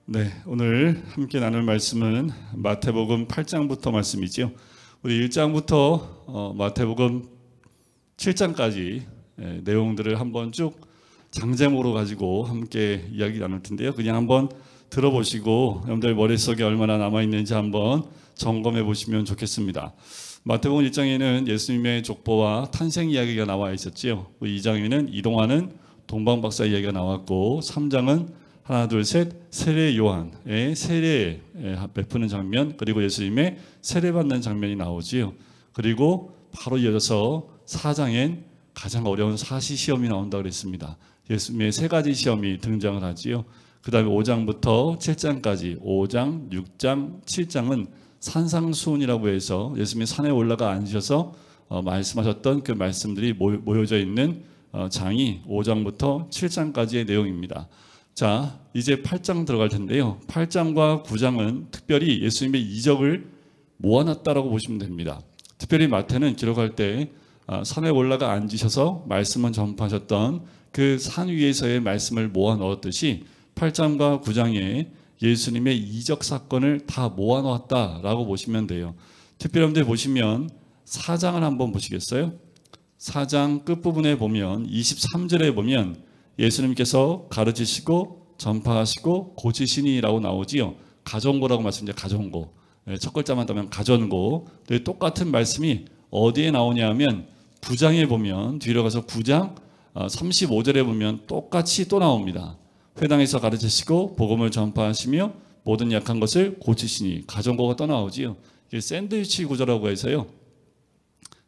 네, 오늘 함께 나눌 말씀은 마태복음 8장부터 말씀이죠. 우리 1장부터 마태복음 7장까지 내용들을 한번 쭉 장제목으로 가지고 함께 이야기 나눌 텐데요. 그냥 한번 들어보시고 여러분들 머릿속에 얼마나 남아있는지 한번 점검해 보시면 좋겠습니다. 마태복음 1장에는 예수님의 족보와 탄생 이야기가 나와 있었지요. 2장에는 이동하는 동방박사 이야기가 나왔고 3장은 하나 둘 셋 세례 요한의 세례 베푸는 장면, 그리고 예수님의 세례받는 장면이 나오지요. 그리고 바로 이어져서 4장엔 가장 어려운 사시 시험이 나온다 그랬습니다. 예수님의 세 가지 시험이 등장을 하지요. 그 다음에 5장부터 7장까지 5장, 6장, 7장은 산상수훈이라고 해서 예수님이 산에 올라가 앉으셔서 말씀하셨던 그 말씀들이 모여져 있는 장이 5장부터 7장까지의 내용입니다. 자, 이제 8장 들어갈 텐데요. 8장과 9장은 특별히 예수님의 이적을 모아놨다라고 보시면 됩니다. 특별히 마태는 기록할 때 산에 올라가 앉으셔서 말씀을 전파하셨던 그 산 위에서의 말씀을 모아 넣었듯이 8장과 9장에 예수님의 이적 사건을 다 모아 놓았다라고 보시면 돼요. 특별히 여러분들 보시면 4장을 한번 보시겠어요? 4장 끝부분에 보면 23절에 보면 예수님께서 가르치시고 전파하시고 고치시니라고 나오지요. 가전고라고 말씀드려요. 가전고. 첫 글자만 따면 가전고. 똑같은 말씀이 어디에 나오냐 하면 9장에 보면, 뒤로 가서 9장 35절에 보면 똑같이 또 나옵니다. 회당에서 가르치시고 복음을 전파하시며 모든 약한 것을 고치시니, 가전고가 또 나오지요. 이게 샌드위치 구조라고 해서요.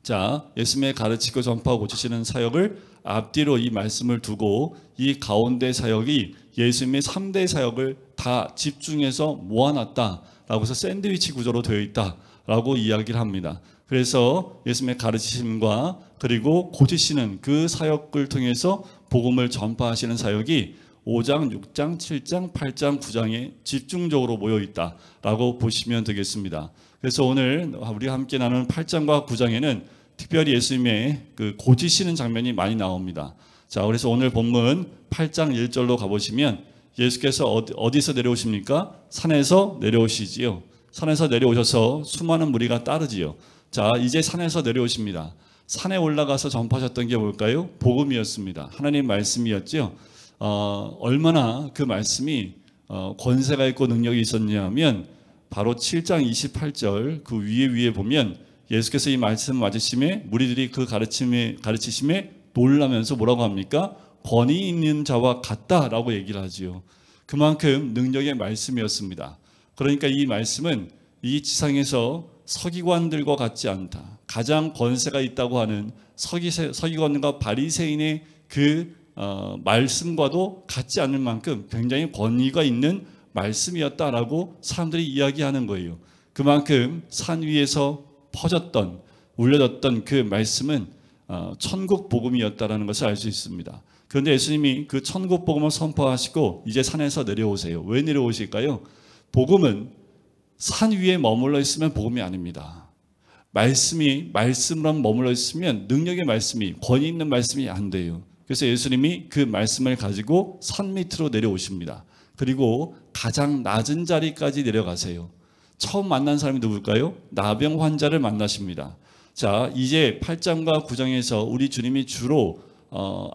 자, 예수님의 가르치고 전파하고 고치시는 사역을 앞뒤로 이 말씀을 두고 이 가운데 사역이 예수님의 3대 사역을 다 집중해서 모아놨다라고 해서 샌드위치 구조로 되어 있다라고 이야기를 합니다. 그래서 예수님의 가르치심과 그리고 고치시는 그 사역을 통해서 복음을 전파하시는 사역이 5장, 6장, 7장, 8장, 9장에 집중적으로 모여 있다라고 보시면 되겠습니다. 그래서 오늘 우리가 함께 나누는 8장과 9장에는 특별히 예수님의 그 고치시는 장면이 많이 나옵니다. 자, 그래서 오늘 본문 8장 1절로 가보시면 예수께서 어디서 내려오십니까? 산에서 내려오시지요. 산에서 내려오셔서 수많은 무리가 따르지요. 자, 이제 산에서 내려오십니다. 산에 올라가서 전파하셨던 게 뭘까요? 복음이었습니다. 하나님 말씀이었죠. 얼마나 그 말씀이 권세가 있고 능력이 있었냐면 바로 7장 28절 그 위에 보면 예수께서 이 말씀 맞으심에 무리들이 그 가르치심에 놀라면서 뭐라고 합니까? 권위 있는 자와 같다라고 얘기를 하지요. 그만큼 능력의 말씀이었습니다. 그러니까 이 말씀은 이 지상에서 서기관들과 같지 않다. 가장 권세가 있다고 하는 서기관과 바리새인의 그 말씀과도 같지 않을 만큼 굉장히 권위가 있는 말씀이었다라고 사람들이 이야기하는 거예요. 그만큼 산 위에서 퍼졌던, 울려졌던 그 말씀은 천국 복음이었다라는 것을 알 수 있습니다. 그런데 예수님이 그 천국 복음을 선포하시고 이제 산에서 내려오세요. 왜 내려오실까요? 복음은 산 위에 머물러 있으면 복음이 아닙니다. 말씀으로 머물러 있으면 능력의 말씀이, 권위 있는 말씀이 안 돼요. 그래서 예수님이 그 말씀을 가지고 산 밑으로 내려오십니다. 그리고 가장 낮은 자리까지 내려가세요. 처음 만난 사람이 누굴까요? 나병 환자를 만나십니다. 자, 이제 8장과 9장에서 우리 주님이 주로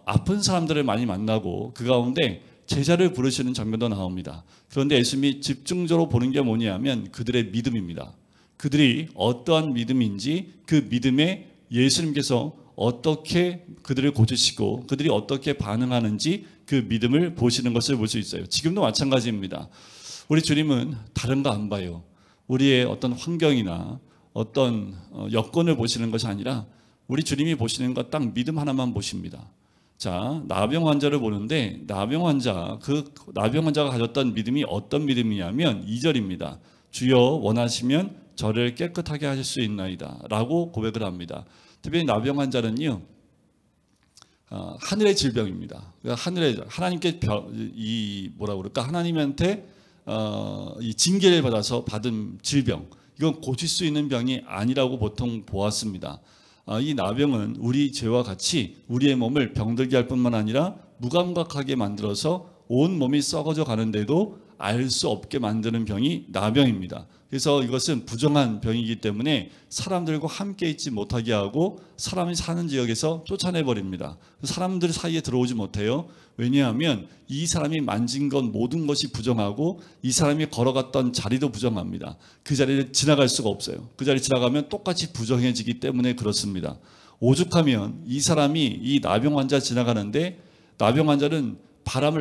아픈 사람들을 많이 만나고 그 가운데 제자를 부르시는 장면도 나옵니다. 그런데 예수님이 집중적으로 보는 게 뭐냐면 그들의 믿음입니다. 그들이 어떠한 믿음인지 그 믿음에 예수님께서 어떻게 그들을 고치시고 그들이 어떻게 반응하는지 그 믿음을 보시는 것을 볼 수 있어요. 지금도 마찬가지입니다. 우리 주님은 다른 거 안 봐요. 우리의 어떤 환경이나 어떤 여건을 보시는 것이 아니라 우리 주님이 보시는 것 딱 믿음 하나만 보십니다. 자, 나병 환자를 보는데 나병 환자가 가졌던 믿음이 어떤 믿음이냐면 2절입니다. 주여 원하시면 저를 깨끗하게 하실 수 있나이다 라고 고백을 합니다. 특별히 나병 환자는요, 하늘의 질병입니다. 하나님께 하나님한테 이 징계를 받아서 받은 질병, 이건 고칠 수 있는 병이 아니라고 보통 보았습니다. 이 나병은 우리 죄와 같이 우리의 몸을 병들게 할 뿐만 아니라 무감각하게 만들어서 온 몸이 썩어져 가는데도 알 수 없게 만드는 병이 나병입니다. 그래서 이것은 부정한 병이기 때문에 사람들과 함께 있지 못하게 하고 사람이 사는 지역에서 쫓아내버립니다. 사람들 사이에 들어오지 못해요. 왜냐하면 이 사람이 만진 것 모든 것이 부정하고 이 사람이 걸어갔던 자리도 부정합니다. 그 자리를 지나갈 수가 없어요. 그 자리 지나가면 똑같이 부정해지기 때문에 그렇습니다. 오죽하면 이 사람이 이 나병 환자 지나가는데 나병 환자는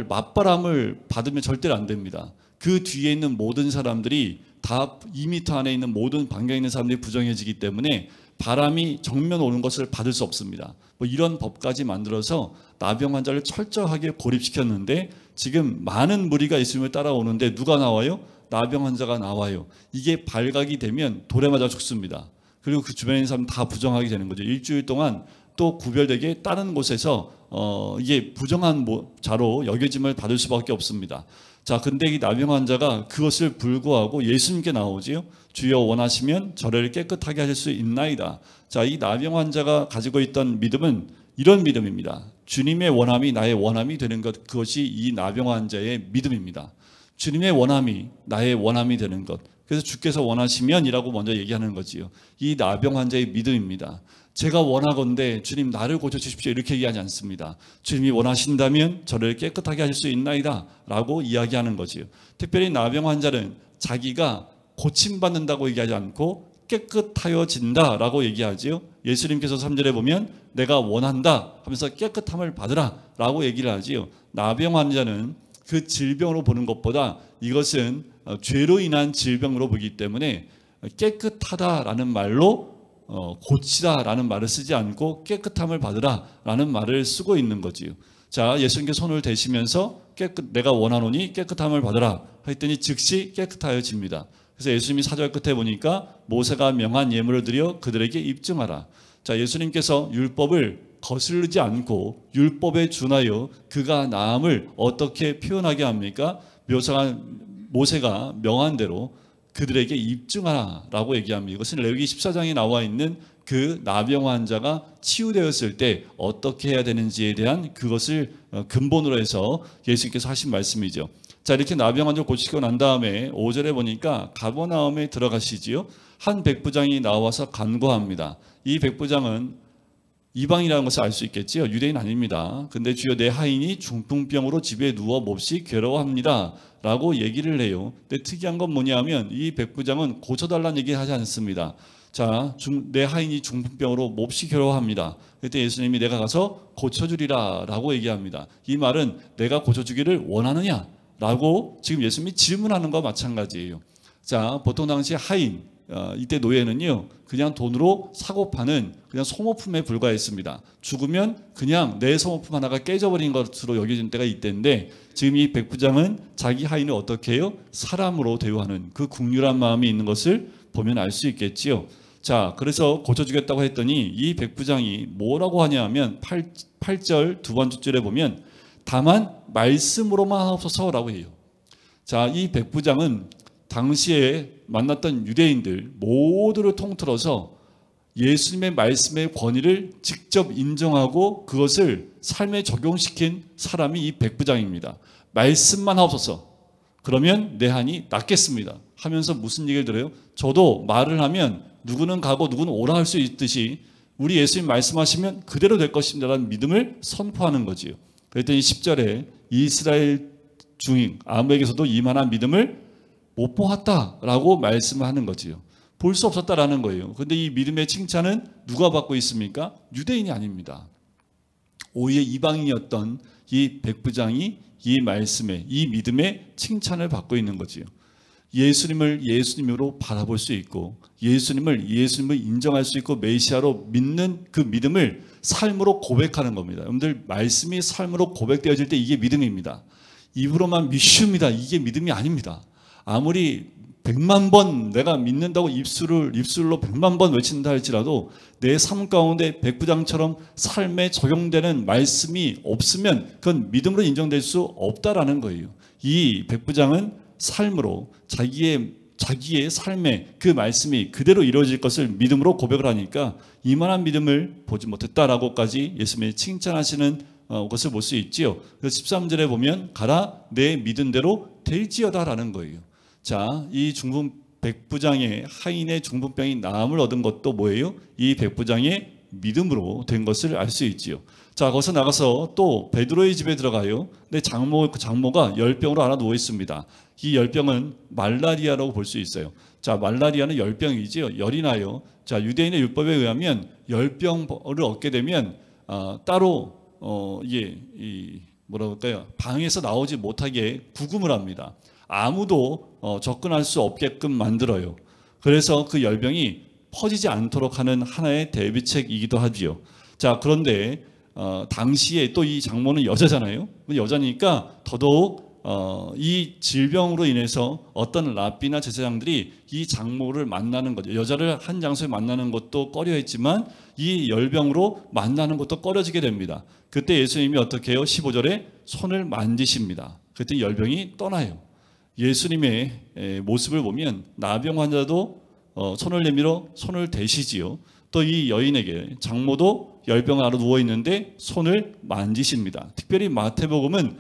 맞바람을 받으면 절대로 안 됩니다. 그 뒤에 있는 모든 사람들이 다 2m 안에 있는 모든 반경에 있는 사람들이 부정해지기 때문에 바람이 정면 오는 것을 받을 수 없습니다. 뭐 이런 법까지 만들어서 나병 환자를 철저하게 고립시켰는데 지금 많은 무리가 예수님을 따라오는데 누가 나와요? 나병 환자가 나와요. 이게 발각이 되면 돌에 맞아 죽습니다. 그리고 그 주변에 있는 사람 다 부정하게 되는 거죠. 일주일 동안 또 구별되게 다른 곳에서 이게 부정한 자로 여겨짐을 받을 수밖에 없습니다. 자, 근데 이 나병 환자가 그것을 불구하고 예수님께 나오지요. 주여 원하시면 저를 깨끗하게 하실 수 있나이다. 자, 이 나병 환자가 가지고 있던 믿음은 이런 믿음입니다. 주님의 원함이 나의 원함이 되는 것, 그것이 이 나병 환자의 믿음입니다. 주님의 원함이 나의 원함이 되는 것. 그래서 주께서 원하시면이라고 먼저 얘기하는 거지요. 이 나병 환자의 믿음입니다. 제가 원하건대 주님 나를 고쳐주십시오 이렇게 얘기하지 않습니다. 주님이 원하신다면 저를 깨끗하게 하실 수 있나이다 라고 이야기하는 거지요. 특별히 나병 환자는 자기가 고침받는다고 얘기하지 않고 깨끗하여진다 라고 얘기하지요. 예수님께서 3절에 보면 내가 원한다 하면서 깨끗함을 받으라 라고 얘기를 하지요. 나병 환자는 그 질병으로 보는 것보다 이것은 죄로 인한 질병으로 보기 때문에 깨끗하다라는 말로 고치다라는 말을 쓰지 않고 깨끗함을 받으라라는 말을 쓰고 있는 거지요. 자, 예수님께 손을 대시면서 내가 원하노니 깨끗함을 받으라 했더니 즉시 깨끗하여집니다. 그래서 예수님이 4절 끝에 보니까 모세가 명한 예물을 드려 그들에게 입증하라. 자, 예수님께서 율법을 거스르지 않고 율법에 준하여 그가 나음을 어떻게 표현하게 합니까? 모세가 명한 대로 그들에게 입증하라라고 얘기합니다. 이것은 레위기 14장에 나와 있는 그 나병 환자가 치유되었을 때 어떻게 해야 되는지에 대한 그것을 근본으로 해서 예수님께서 하신 말씀이죠. 자, 이렇게 나병 환자를 고치고 난 다음에 5절에 보니까 가버나움에 들어가시지요. 한 백부장이 나와서 간구합니다. 이 백부장은 이방이라는 것을 알 수 있겠지요. 유대인 아닙니다. 근데 주여 내 하인이 중풍병으로 집에 누워 몹시 괴로워합니다 라고 얘기를 해요. 근데 특이한 건 뭐냐면 이 백부장은 고쳐달라는 얘기를 하지 않습니다. 자, 내 하인이 중풍병으로 몹시 괴로워합니다. 그때 예수님이 내가 가서 고쳐주리라 라고 얘기합니다. 이 말은 내가 고쳐주기를 원하느냐 라고 지금 예수님이 질문하는 것과 마찬가지예요. 자, 보통 당시 하인 이때 노예는요 그냥 돈으로 사고 파는 그냥 소모품에 불과했습니다. 죽으면 그냥 내 소모품 하나가 깨져버린 것으로 여겨진 때가 이때인데 지금 이 백부장은 자기 하인을 어떻게 해요? 사람으로 대우하는 그 국률한 마음이 있는 것을 보면 알 수 있겠지요. 자, 그래서 고쳐주겠다고 했더니 이 백부장이 뭐라고 하냐 하면 8절 두 번째 줄에 보면 다만 말씀으로만 하옵소서라고 해요. 자, 이 백부장은 당시에 만났던 유대인들 모두를 통틀어서 예수님의 말씀의 권위를 직접 인정하고 그것을 삶에 적용시킨 사람이 이 백부장입니다. 말씀만 하옵소서. 그러면 내 한이 낫겠습니다. 하면서 무슨 얘기를 들어요? 저도 말을 하면 누구는 가고 누구는 오라 할 수 있듯이 우리 예수님 말씀하시면 그대로 될 것입니다라는 믿음을 선포하는 거지요. 그랬더니 10절에 이스라엘 중인 아무에게서도 이만한 믿음을 못 보았다라고 말씀을 하는 거지요. 볼 수 없었다라는 거예요. 그런데 이 믿음의 칭찬은 누가 받고 있습니까? 유대인이 아닙니다. 오히려 이방인이었던 이 백부장이 이 말씀에 이 믿음의 칭찬을 받고 있는 거지요. 예수님을 예수님으로 바라볼 수 있고 예수님을 인정할 수 있고 메시아로 믿는 그 믿음을 삶으로 고백하는 겁니다. 여러분들 말씀이 삶으로 고백되어질 때 이게 믿음입니다. 입으로만 믿습니다. 이게 믿음이 아닙니다. 아무리 100만 번 내가 믿는다고 입술로 100만 번 외친다 할지라도 내 삶 가운데 백부장처럼 삶에 적용되는 말씀이 없으면 그건 믿음으로 인정될 수 없다라는 거예요. 이 백부장은 삶으로 자기의 삶에 그 말씀이 그대로 이루어질 것을 믿음으로 고백을 하니까 이만한 믿음을 보지 못했다라고까지 예수님이 칭찬하시는 것을 볼 수 있지요. 그래서 13절에 보면 가라 내 믿은 대로 될지어다라는 거예요. 자, 이 중풍 백부장의 하인의 중풍병이 나음을 얻은 것도 뭐예요? 이 백부장의 믿음으로 된 것을 알 수 있지요. 자, 거기서 나가서 또 베드로의 집에 들어가요. 근데 장모가 열병으로 하나 누워 있습니다. 이 열병은 말라리아라고 볼 수 있어요. 자, 말라리아는 열병이지요. 열이 나요. 자, 유대인의 율법에 의하면 열병을 얻게 되면 따로 이게 뭐라고 할까요? 방에서 나오지 못하게 구금을 합니다. 아무도 접근할 수 없게끔 만들어요. 그래서 그 열병이 퍼지지 않도록 하는 하나의 대비책이기도 하지요. 자, 그런데 당시에 또 이 장모는 여자잖아요. 여자니까 더더욱 이 질병으로 인해서 어떤 랍비나 제사장들이 이 장모를 만나는 거죠. 여자를 한 장소에 만나는 것도 꺼려했지만 이 열병으로 만나는 것도 꺼려지게 됩니다. 그때 예수님이 어떻게 해요? 15절에 손을 만지십니다. 그때 열병이 떠나요. 예수님의 모습을 보면 나병 환자도 손을 내밀어 손을 대시지요. 또 이 여인에게 장모도 열병 아래 누워 있는데 손을 만지십니다. 특별히 마태복음은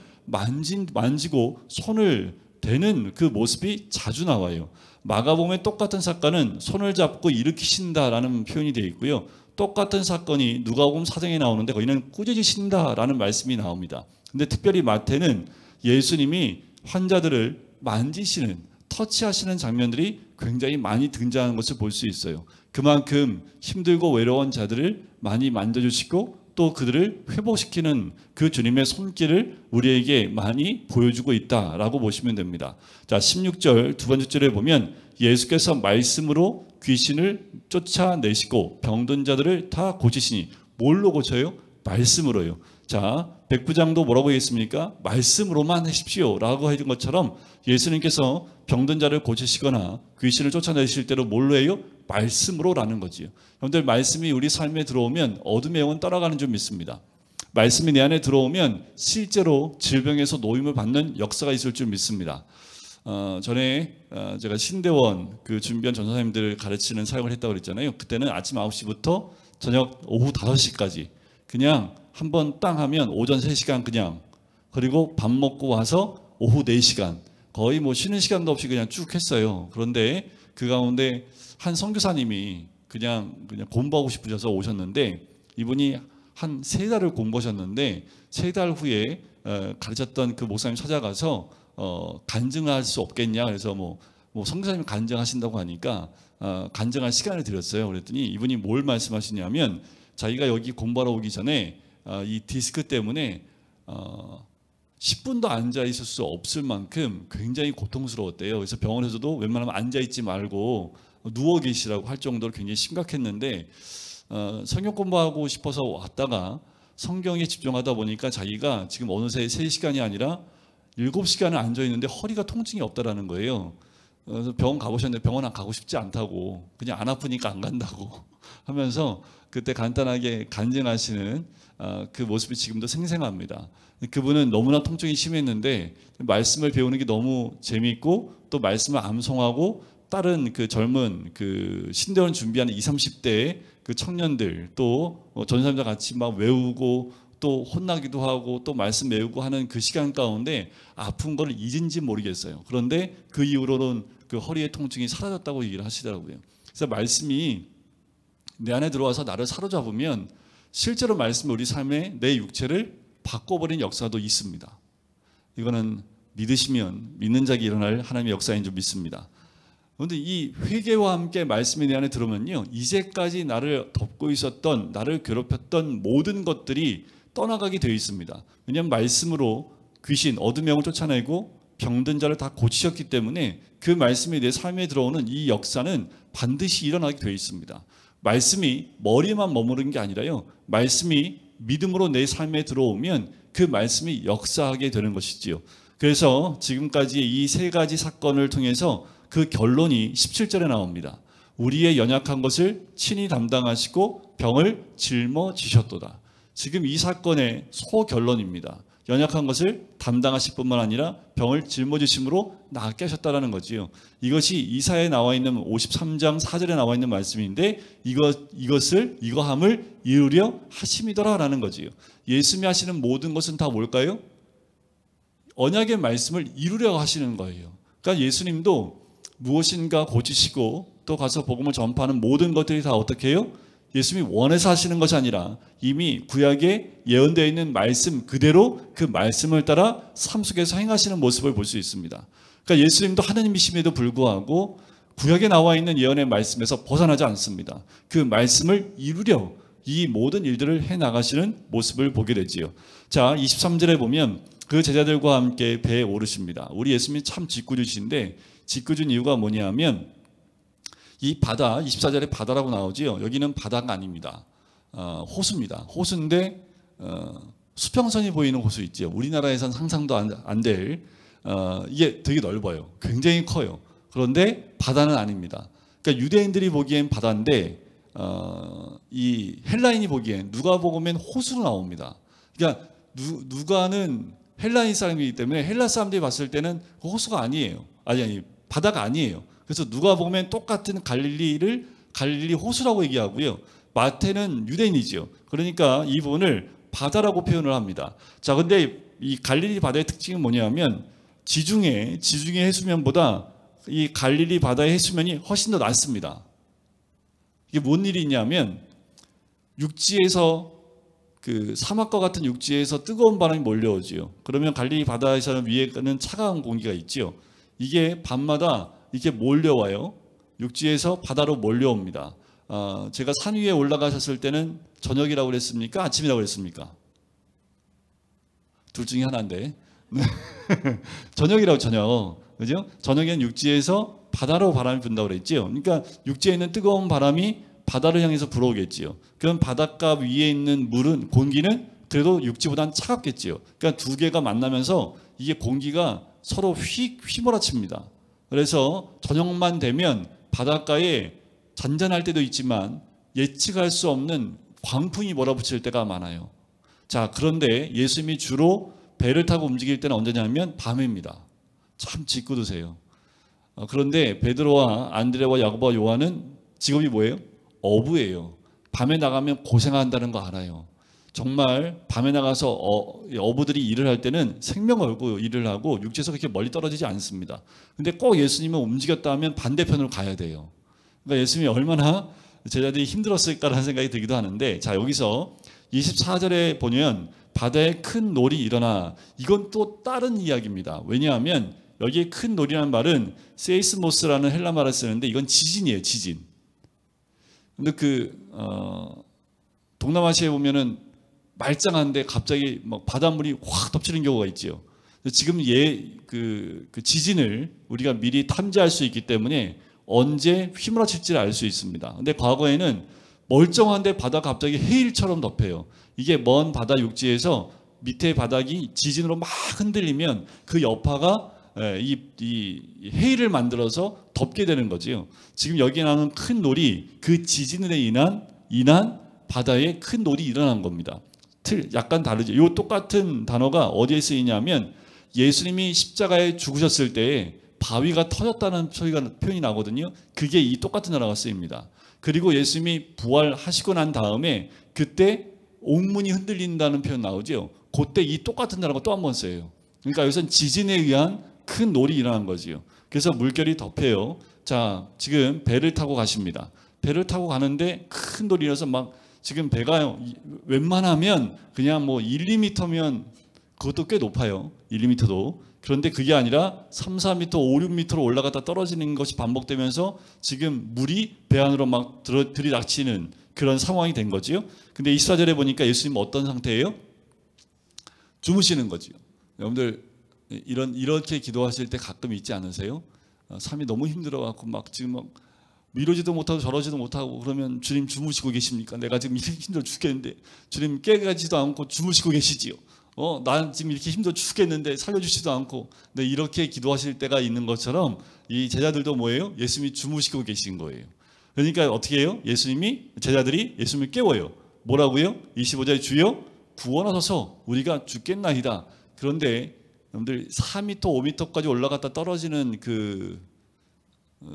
만지고 손을 대는 그 모습이 자주 나와요. 마가복음의 똑같은 사건은 손을 잡고 일으키신다라는 표현이 되어 있고요. 똑같은 사건이 누가복음 4장에 나오는데 거기는 꾸짖으신다라는 말씀이 나옵니다. 근데 특별히 마태는 예수님이 환자들을 만지시는, 터치하시는 장면들이 굉장히 많이 등장하는 것을 볼 수 있어요. 그만큼 힘들고 외로운 자들을 많이 만져주시고 또 그들을 회복시키는 그 주님의 손길을 우리에게 많이 보여주고 있다라고 보시면 됩니다. 자, 16절 두 번째 절에 보면 예수께서 말씀으로 귀신을 쫓아내시고 병든 자들을 다 고치시니, 뭘로 고쳐요? 말씀으로요. 자, 백부장도 뭐라고 했습니까? 말씀으로만 하십시오 라고 해준 것처럼 예수님께서 병든 자를 고치시거나 귀신을 쫓아내실 때로 뭘로 해요? 말씀으로라는 거지요. 여러분들, 말씀이 우리 삶에 들어오면 어둠의 영은 떠나가는 줄 믿습니다. 말씀이 내 안에 들어오면 실제로 질병에서 노임을 받는 역사가 있을 줄 믿습니다. 전에 제가 신대원 그 준비한 전사님들 가르치는 사역을 했다고 그랬잖아요. 그때는 아침 9시부터 저녁 오후 5시까지 그냥 한번 땅 하면 오전 3시간 그냥, 그리고 밥 먹고 와서 오후 4시간 거의 뭐 쉬는 시간도 없이 그냥 쭉 했어요. 그런데 그 가운데 한 선교사님이 그냥 공부하고 싶으셔서 오셨는데, 이분이 한 3달을 공부하셨는데 3달 후에 가르쳤던 그 목사님 찾아가서 간증할 수 없겠냐, 그래서 뭐 선교사님 간증하신다고 하니까 간증할 시간을 드렸어요. 그랬더니 이분이 뭘 말씀하시냐면, 자기가 여기 공부하러 오기 전에 이 디스크 때문에 10분도 앉아 있을 수 없을 만큼 굉장히 고통스러웠대요. 그래서 병원에서도 웬만하면 앉아 있지 말고 누워 계시라고 할 정도로 굉장히 심각했는데, 성경 공부하고 싶어서 왔다가 성경에 집중하다 보니까 자기가 지금 어느새 3시간이 아니라 7시간을 앉아 있는데 허리가 통증이 없다라는 거예요. 그래서 병원 가보셨는데 병원 안 가고 싶지 않다고, 그냥 안 아프니까 안 간다고 하면서 그때 간단하게 간증하시는 그 모습이 지금도 생생합니다. 그분은 너무나 통증이 심했는데 말씀을 배우는 게 너무 재미있고 또 말씀을 암송하고 다른 그 젊은 그 신대원 준비하는 20, 30대의 그 청년들 또 전사님과 같이 막 외우고 또 혼나기도 하고 또 말씀 외우고 하는 그 시간 가운데 아픈 걸 잊은지 모르겠어요. 그런데 그 이후로는 그 허리의 통증이 사라졌다고 얘기를 하시더라고요. 그래서 말씀이 내 안에 들어와서 나를 사로잡으면 실제로 말씀이 우리 삶에 내 육체를 바꿔버린 역사도 있습니다. 이거는 믿으시면 믿는 자에게 일어날 하나님의 역사인 줄 믿습니다. 그런데 이 회개와 함께 말씀이 내 안에 들어오면요, 이제까지 나를 덮고 있었던, 나를 괴롭혔던 모든 것들이 떠나가게 되어 있습니다. 왜냐하면 말씀으로 귀신, 어둠의 영을 쫓아내고 병든 자를 다 고치셨기 때문에 그 말씀이 내 삶에 들어오는 이 역사는 반드시 일어나게 되어 있습니다. 말씀이 머리에만 머무른 게 아니라요, 말씀이 믿음으로 내 삶에 들어오면 그 말씀이 역사하게 되는 것이지요. 그래서 지금까지 이 3가지 사건을 통해서 그 결론이 17절에 나옵니다. 우리의 연약한 것을 친히 담당하시고 병을 짊어지셨도다. 지금 이 사건의 소결론입니다. 연약한 것을 담당하실 뿐만 아니라 병을 짊어지심으로 낫게 하셨다는 거지요. 이것이 이사야에 나와 있는 53장 4절에 나와 있는 말씀인데 이거함을 이루려 하심이더라라는 거지요. 예수님이 하시는 모든 것은 다 뭘까요? 언약의 말씀을 이루려고 하시는 거예요. 그러니까 예수님도 무엇인가 고치시고 또 가서 복음을 전파하는 모든 것들이 다 어떻게 해요? 예수님이 원해서 하시는 것이 아니라 이미 구약에 예언되어 있는 말씀 그대로 그 말씀을 따라 삶 속에서 행하시는 모습을 볼 수 있습니다. 그러니까 예수님도 하나님이심에도 불구하고 구약에 나와 있는 예언의 말씀에서 벗어나지 않습니다. 그 말씀을 이루려 이 모든 일들을 해나가시는 모습을 보게 되지요. 자, 23절에 보면 그 제자들과 함께 배에 오르십니다. 우리 예수님이 참 짓궂으신데 짓궂은 이유가 뭐냐면 이 바다, 24절에 바다라고 나오지요. 여기는 바다가 아닙니다. 호수입니다. 호수인데 수평선이 보이는 호수 있죠. 우리나라에선 상상도 안 될 이게 되게 넓어요. 굉장히 커요. 그런데 바다는 아닙니다. 그러니까 유대인들이 보기엔 바다인데 이 헬라인이 보기엔 누가복음엔 호수로 나옵니다. 그러니까 누가는 헬라인 사람이기 때문에 헬라 사람들이 봤을 때는 그 호수가 아니에요. 아니 바다가 아니에요. 그래서 누가복음엔 똑같은 갈릴리 호수라고 얘기하고요. 마태는 유대인이죠. 그러니까 이 부분을 바다라고 표현을 합니다. 자, 근데 이 갈릴리 바다의 특징은 뭐냐면 지중해 해수면보다 이 갈릴리 바다의 해수면이 훨씬 더 낮습니다. 이게 뭔 일이 있냐면 육지에서 그 사막과 같은 육지에서 뜨거운 바람이 몰려오지요. 그러면 갈릴리 바다에서는 위에는 차가운 공기가 있지요. 이게 밤마다 이렇게 몰려와요. 육지에서 바다로 몰려옵니다. 제가 산 위에 올라가셨을 때는 저녁이라고 그랬습니까? 아침이라고 그랬습니까? 둘 중에 하나인데 저녁이라고 저녁. 그죠? 저녁에는 육지에서 바다로 바람이 분다고 그랬지요. 그러니까 육지에 있는 뜨거운 바람이 바다를 향해서 불어오겠지요. 그럼 바닷가 위에 있는 물은 공기는 그래도 육지보다는 차갑겠지요. 그러니까 두 개가 만나면서 이게 공기가 서로 휘몰아칩니다. 그래서 저녁만 되면 바닷가에 잔잔할 때도 있지만 예측할 수 없는 광풍이 몰아붙일 때가 많아요. 자, 그런데 예수님이 주로 배를 타고 움직일 때는 언제냐면 밤입니다. 참 짓궂으세요. 그런데 베드로와 안드레와 야고보와 요한은 직업이 뭐예요? 어부예요. 밤에 나가면 고생한다는 거 알아요. 정말 밤에 나가서 어부들이 일을 할 때는 생명 걸고 일을 하고 육지에서 그렇게 멀리 떨어지지 않습니다. 근데 꼭 예수님은 움직였다 하면 반대편으로 가야 돼요. 그러니까 예수님이 얼마나 제자들이 힘들었을까라는 생각이 들기도 하는데, 자, 여기서 24절에 보면 바다에 큰 놀이 일어나, 이건 또 다른 이야기입니다. 왜냐하면 여기에 큰 놀이라는 말은 세이스모스라는 헬라 말을 쓰는데 이건 지진이에요, 지진. 근데 동남아시아에 보면은 말짱한데 갑자기 막 바닷물이 확 덮치는 경우가 있지요. 지금 그 지진을 우리가 미리 탐지할 수 있기 때문에 언제 휘몰아칠지를 알 수 있습니다. 근데 과거에는 멀쩡한데 바다가 갑자기 해일처럼 덮여요. 이게 먼 바다 육지에서 밑에 바닥이 지진으로 막 흔들리면 그 여파가 이 해일을 만들어서 덮게 되는 거지요. 지금 여기 나오는 큰 놀이, 그 지진으로 인한 바다에 큰 놀이 일어난 겁니다. 약간 다르죠. 이 똑같은 단어가 어디에 쓰이냐면 예수님이 십자가에 죽으셨을 때 바위가 터졌다는 표현이 나거든요. 그게 이 똑같은 단어가 쓰입니다. 그리고 예수님이 부활하시고 난 다음에 그때 옥문이 흔들린다는 표현 나오죠. 그때 이 똑같은 단어가 또 한 번 쓰여요. 그러니까 여기서는 지진에 의한 큰 놀이 일어난 거지요. 그래서 물결이 덮여요. 자, 지금 배를 타고 가십니다. 배를 타고 가는데 큰 놀이 일어나서 막 지금 배가 웬만하면 그냥 뭐 1, 2m면 그것도 꽤 높아요. 1, 2m도. 그런데 그게 아니라 3, 4m, 5, 6m로 올라갔다 떨어지는 것이 반복되면서 지금 물이 배 안으로 막 들이닥치는 그런 상황이 된 거지요. 근데 24절에 보니까 예수님 어떤 상태예요? 주무시는 거지요. 여러분들 이렇게 기도하실 때 가끔 있지 않으세요? 삶이 너무 힘들어갖고 막 지금 막 이러지도 못하고 저러지도 못하고 그러면 주님 주무시고 계십니까? 내가 지금 이렇게 힘들어 죽겠는데 주님 깨가지도 않고 주무시고 계시지요. 난 지금 이렇게 힘들어 죽겠는데 살려주지도 않고. 근데 이렇게 기도하실 때가 있는 것처럼 이 제자들도 뭐예요? 예수님이 주무시고 계신 거예요. 그러니까 어떻게 해요? 제자들이 예수님을 깨워요. 뭐라고요? 25절에 주여 구원하소서 우리가 죽겠나이다. 그런데 여러분들 4m, 5m까지 올라갔다 떨어지는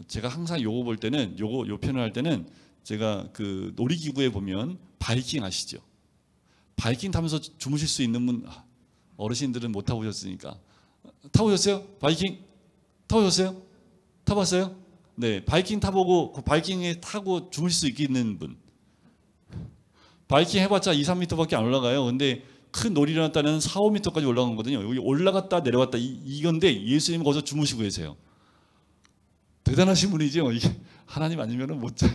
제가 항상 요거 볼 때는 요 표현을 할 때는 제가 그 놀이기구에 보면 바이킹 아시죠? 바이킹 타면서 주무실 수 있는 분 어르신들은 못 타보셨으니까 타보셨어요? 바이킹 타보셨어요? 타봤어요? 네, 바이킹 타보고 그 바이킹에 타고 주무실 수 있는 분. 바이킹 해봤자 2, 3m밖에 안 올라가요. 근데 큰 놀이 일어났다는 4, 5m까지 올라간 거거든요. 여기 올라갔다 내려갔다 이건데 예수님 거기서 주무시고 계세요. 대단하신 분이죠. 이게 하나님 아니면은 못 자요.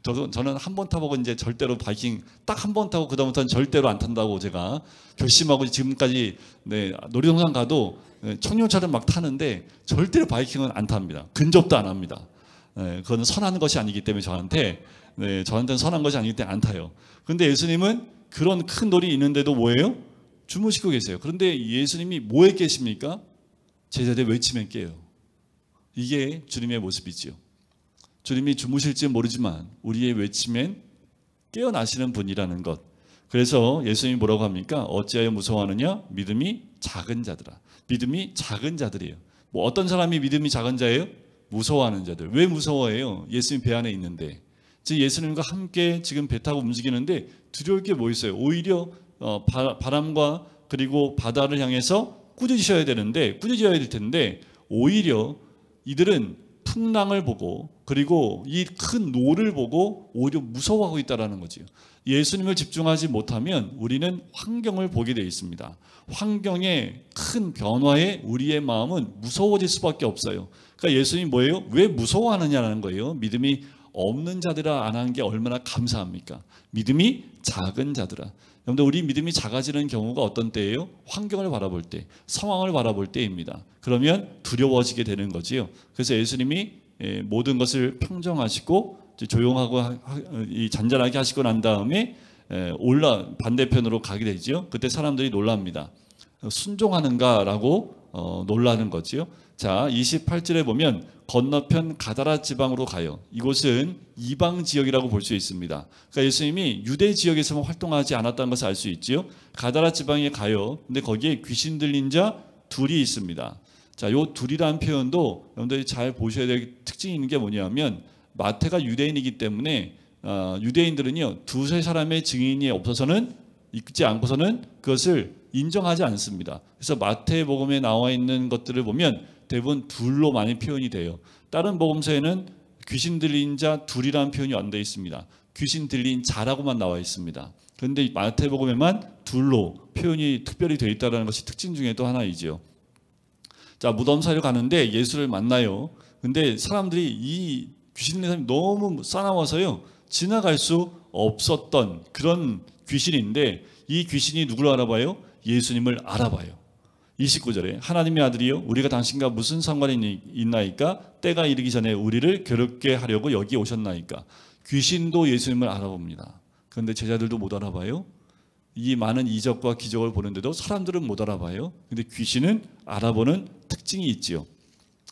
저는 한 번 타보고 이제 절대로 바이킹 딱 한 번 타고 그다음부터는 절대로 안 탄다고 제가 결심하고 지금까지 네, 놀이동산 가도 청룡차를 막 타는데 절대로 바이킹은 안 탑니다. 근접도 안 합니다. 네, 그건 선한 것이 아니기 때문에 저한테는 선한 것이 아니기 때문에 안 타요. 그런데 예수님은 그런 큰 놀이 있는데도 뭐예요? 주무시고 계세요. 그런데 예수님이 뭐에 계십니까? 제자들 외치면 깨요. 이게 주님의 모습이지요. 주님이 주무실지 모르지만 우리의 외치면 깨어나시는 분이라는 것. 그래서 예수님이 뭐라고 합니까? 어찌하여 무서워하느냐? 믿음이 작은 자들아. 믿음이 작은 자들이에요. 뭐 어떤 사람이 믿음이 작은 자예요? 무서워하는 자들. 왜 무서워해요? 예수님 배 안에 있는데. 지금 예수님과 함께 지금 배 타고 움직이는데 두려울 게 뭐 있어요? 오히려 바람과 그리고 바다를 향해서 꾸짖으셔야 될 텐데 오히려 이들은 풍랑을 보고 그리고 이 큰 노를 보고 오히려 무서워하고 있다는 거죠. 예수님을 집중하지 못하면 우리는 환경을 보게 되어 있습니다. 환경의 큰 변화에 우리의 마음은 무서워질 수밖에 없어요. 그러니까 예수님이 뭐예요? 왜 무서워하느냐는 거예요. 믿음이 없는 자들아 안 한 게 얼마나 감사합니까? 믿음이 작은 자들아. 여러분들 우리 믿음이 작아지는 경우가 어떤 때예요? 환경을 바라볼 때, 상황을 바라볼 때입니다. 그러면 두려워지게 되는 거지요. 그래서 예수님이 모든 것을 평정하시고 조용하고 잔잔하게 하시고 난 다음에 반대편으로 가게 되죠. 그때 사람들이 놀랍니다. 순종하는가라고 놀라는 거지요. 자, 28절에 보면 건너편 가다라 지방으로 가요. 이곳은 이방 지역이라고 볼 수 있습니다. 그러니까 예수님이 유대 지역에서만 활동하지 않았다는 것을 알 수 있지요. 가다라 지방에 가요. 근데 거기에 귀신 들린 자 둘이 있습니다. 자, 요 둘이라는 표현도 여러분들이 잘 보셔야 될 특징이 있는 게 뭐냐면 마태가 유대인이기 때문에 유대인들은요 두세 사람의 증인이 없어서는 있지 않고서는 그것을 인정하지 않습니다. 그래서 마태복음에 나와 있는 것들을 보면 대부분 둘로 많이 표현이 돼요. 다른 복음서에는 귀신 들린 자 둘이라는 표현이 안 되어 있습니다. 귀신 들린 자라고만 나와 있습니다. 그런데 마태복음에만 둘로 표현이 특별히 되어 있다는 것이 특징 중에 또 하나이죠. 자, 무덤 사이로 가는데 예수를 만나요. 근데 사람들이 이 귀신 들린 사람이 너무 싸나워서요 지나갈 수 없었던 그런 귀신인데 이 귀신이 누구를 알아봐요? 예수님을 알아봐요. 29절에 하나님의 아들이요 우리가 당신과 무슨 상관이 있나이까? 때가 이르기 전에 우리를 괴롭게 하려고 여기 오셨나이까? 귀신도 예수님을 알아봅니다. 그런데 제자들도 못 알아봐요. 이 많은 이적과 기적을 보는데도 사람들은 못 알아봐요. 근데 귀신은 알아보는 특징이 있지요.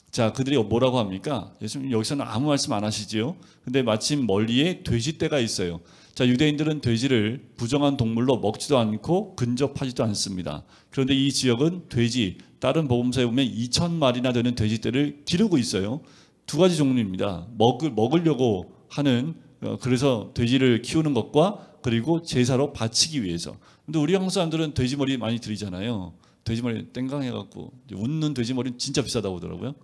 자, 그들이 뭐라고 합니까? 예수님 여기서는 아무 말씀 안 하시지요. 근데 마침 멀리에 돼지떼가 있어요. 자, 유대인들은 돼지를 부정한 동물로 먹지도 않고 근접하지도 않습니다. 그런데 이 지역은 돼지, 다른 복음서에 보면 2,000마리나 되는 돼지떼를 기르고 있어요. 두 가지 종류입니다. 먹으려고 하는 그래서 돼지를 키우는 것과 그리고 제사로 바치기 위해서. 근데 우리 한국 사람들은 돼지머리 많이 들이잖아요. 돼지머리 땡강해갖고 웃는 돼지머리는 진짜 비싸다고 하더라고요.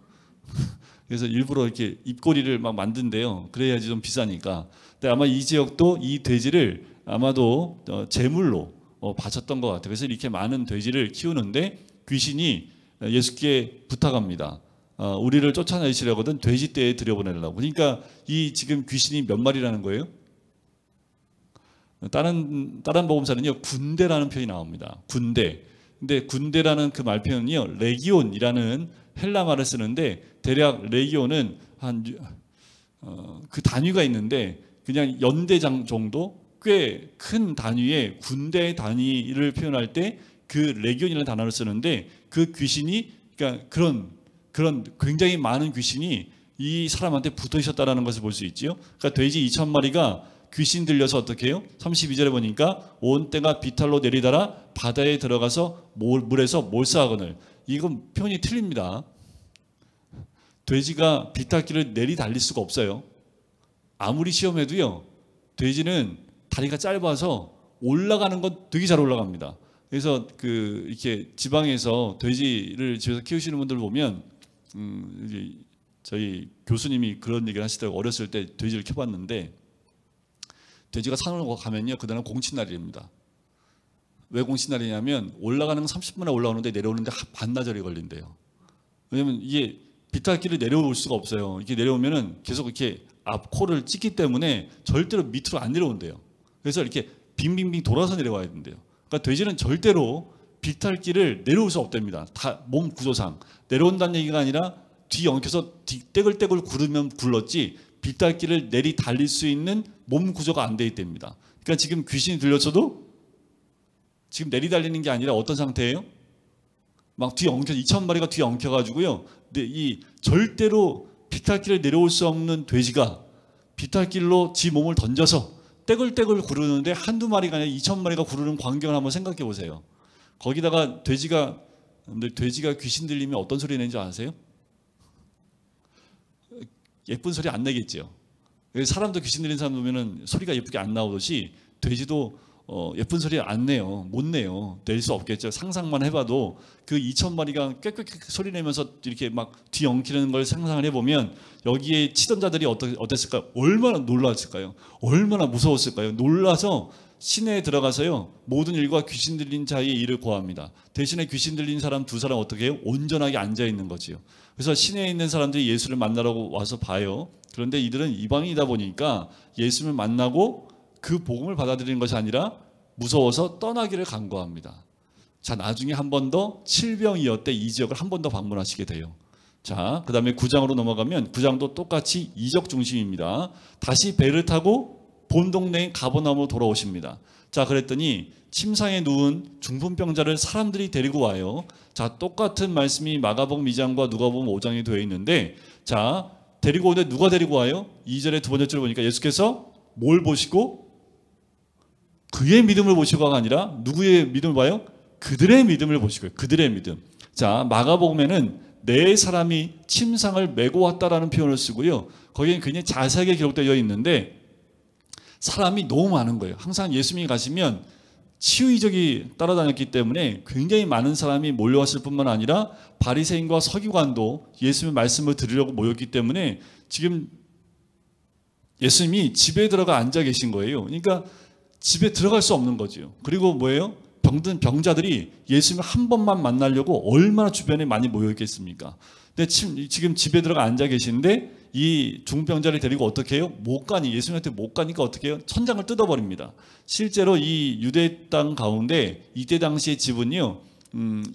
그래서 일부러 이렇게 입꼬리를 막 만든대요. 그래야지 좀 비싸니까. 근데 아마 이 지역도 이 돼지를 아마도 제물로 바쳤던 것 같아요. 그래서 이렇게 많은 돼지를 키우는데 귀신이 예수께 부탁합니다. 우리를 쫓아내시려거든 돼지떼에 들여보내려고. 그러니까 이 지금 귀신이 몇 마리라는 거예요? 다른 복음서는요 군대라는 표현이 나옵니다. 군대. 근데 군대라는 그 말 표현이요 레기온이라는 헬라 말을 쓰는데 대략 레기온은 그 단위가 있는데 그냥 연대장 정도 꽤 큰 단위의 군대 단위를 표현할 때 그 레기온이라는 단어를 쓰는데 그 귀신이 그러니까 그런 굉장히 많은 귀신이 이 사람한테 붙어 있었다라는 것을 볼 수 있지요. 그러니까 돼지 2,000마리가 귀신 들려서 어떻게 해요? 32절에 보니까 온 때가 비탈로 내리다라 바다에 들어가서 물에서 몰사하거늘. 이건 표현이 틀립니다. 돼지가 비탈길을 내리달릴 수가 없어요. 아무리 시험해도요. 돼지는 다리가 짧아서 올라가는 건 되게 잘 올라갑니다. 그래서 이렇게 지방에서 돼지를 집에서 키우시는 분들 보면 이제 저희 교수님이 그런 얘기를 하시더라고요. 어렸을 때 돼지를 키워봤는데 돼지가 산으로 가면요, 그날은 공친날입니다. 왜 공친날이냐면 올라가는 건 30분에 올라오는데 내려오는데 반나절이 걸린대요. 왜냐면 이게 비탈길을 내려올 수가 없어요. 이렇게 내려오면은 계속 이렇게 앞 코를 찢기 때문에 절대로 밑으로 안 내려온대요. 그래서 이렇게 빙빙빙 돌아서 내려와야 된대요. 그러니까 돼지는 절대로 비탈길을 내려올 수 없답니다. 다 몸 구조상 내려온다는 얘기가 아니라 뒤 엉켜서 떼굴떼굴 구르면 굴렀지 비탈길을 내리 달릴 수 있는 몸 구조가 안 돼 있답니다. 그러니까 지금 귀신이 들렸어도 지금 내리 달리는 게 아니라 어떤 상태예요? 막 뒤에 엉켜 2,000마리가 뒤에 엉켜가지고요. 근데 이 절대로 비탈길을 내려올 수 없는 돼지가 비탈길로 지 몸을 던져서 떼굴떼굴 구르는데 한두 마리가 아니라 2,000마리가 구르는 광경을 한번 생각해 보세요. 거기다가 돼지가 귀신 들리면 어떤 소리 내는지 아세요? 예쁜 소리 안 내겠죠. 사람도 귀신 들린 사람 보면은 소리가 예쁘게 안 나오듯이 돼지도 예쁜 소리 안 내요. 못 내요. 낼 수 없겠죠. 상상만 해봐도 그 2,000마리가 꽥꽥 소리 내면서 이렇게 막 뒤엉키는 걸 상상을 해보면 여기에 치던 자들이 어땠을까요? 얼마나 놀랐을까요? 얼마나 무서웠을까요? 놀라서 시내에 들어가서요, 모든 일과 귀신 들린 자의 일을 고합니다. 대신에 귀신 들린 사람 두 사람 어떻게 해요? 온전하게 앉아 있는 거지요. 그래서 시내에 있는 사람들이 예수를 만나러 와서 봐요. 그런데 이들은 이방인이다 보니까 예수를 만나고 그 복음을 받아들이는 것이 아니라 무서워서 떠나기를 간구합니다. 자, 나중에 한 번 더 칠병이었대 이 지역을 한 번 더 방문하시게 돼요. 자, 그 다음에 9장으로 넘어가면 9장도 똑같이 이적 중심입니다. 다시 배를 타고 본 동네인 가버나움으로 돌아오십니다. 자, 그랬더니 침상에 누운 중풍병자를 사람들이 데리고 와요. 자, 똑같은 말씀이 마가복음 2장과 누가복음 5장에 되어 있는데, 자, 데리고 오는데 누가 데리고 와요? 2절의 두 번째 줄 보니까 예수께서 뭘 보시고? 그의 믿음을 보시고가 아니라 누구의 믿음을 봐요? 그들의 믿음을 보시고요. 그들의 믿음. 자, 마가복음에는 네 사람이 침상을 메고 왔다라는 표현을 쓰고요. 거기에 굉장히 자세하게 기록되어 있는데 사람이 너무 많은 거예요. 항상 예수님이 가시면 치유이적이 따라다녔기 때문에 굉장히 많은 사람이 몰려왔을 뿐만 아니라 바리새인과 서기관도 예수님의 말씀을 들으려고 모였기 때문에 지금 예수님이 집에 들어가 앉아 계신 거예요. 그러니까 집에 들어갈 수 없는 거죠. 그리고 뭐예요? 병든 병자들이 예수님을 한 번만 만나려고 얼마나 주변에 많이 모여 있겠습니까? 근데 지금 집에 들어가 앉아 계시는데 이 중병자를 데리고 어떻게 해요? 못 가니, 예수님한테 못 가니까 어떻게 해요? 천장을 뜯어버립니다. 실제로 이 유대 땅 가운데 이때 당시의 집은요,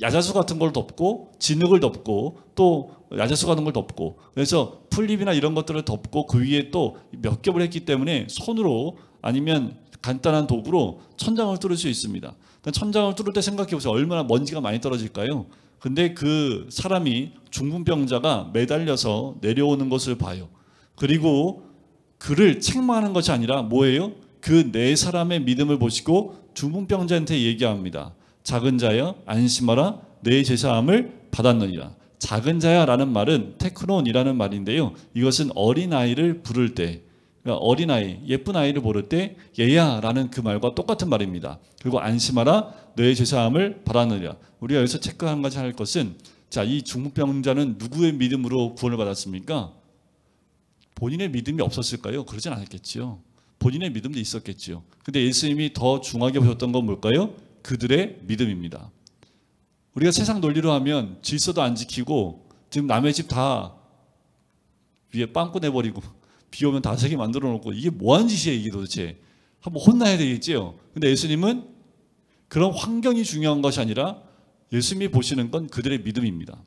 야자수 같은 걸 덮고 진흙을 덮고 또 야자수 같은 걸 덮고 그래서 풀잎이나 이런 것들을 덮고 그 위에 또 몇 겹을 했기 때문에 손으로 아니면 간단한 도구로 천장을 뚫을 수 있습니다. 천장을 뚫을 때 생각해 보세요. 얼마나 먼지가 많이 떨어질까요? 근데 그 사람이 중풍병자가 매달려서 내려오는 것을 봐요. 그리고 그를 책망하는 것이 아니라 뭐예요? 그 네 사람의 믿음을 보시고 중풍병자한테 얘기합니다. 작은 자여 안심하라 내 제사함을 받았느니라. 작은 자야라는 말은 테크론이라는 말인데요. 이것은 어린아이를 부를 때, 그러니까 어린아이, 예쁜 아이를 부를 때 얘야라는 그 말과 똑같은 말입니다. 그리고 안심하라 내 제사함을 받았느니라. 우리가 여기서 체크한 한 가지 할 것은, 자, 이 중풍병자는 누구의 믿음으로 구원을 받았습니까? 본인의 믿음이 없었을까요? 그러진 않았겠지요. 본인의 믿음도 있었겠지요. 근데 예수님이 더 중하게 보셨던 건 뭘까요? 그들의 믿음입니다. 우리가 세상 논리로 하면 질서도 안 지키고 지금 남의 집 다 위에 빵꾸 내버리고 비 오면 다 새게 만들어 놓고 이게 뭐하는 짓이에요 이게 도대체. 한번 혼나야 되겠지요. 근데 예수님은 그런 환경이 중요한 것이 아니라 예수님이 보시는 건 그들의 믿음입니다.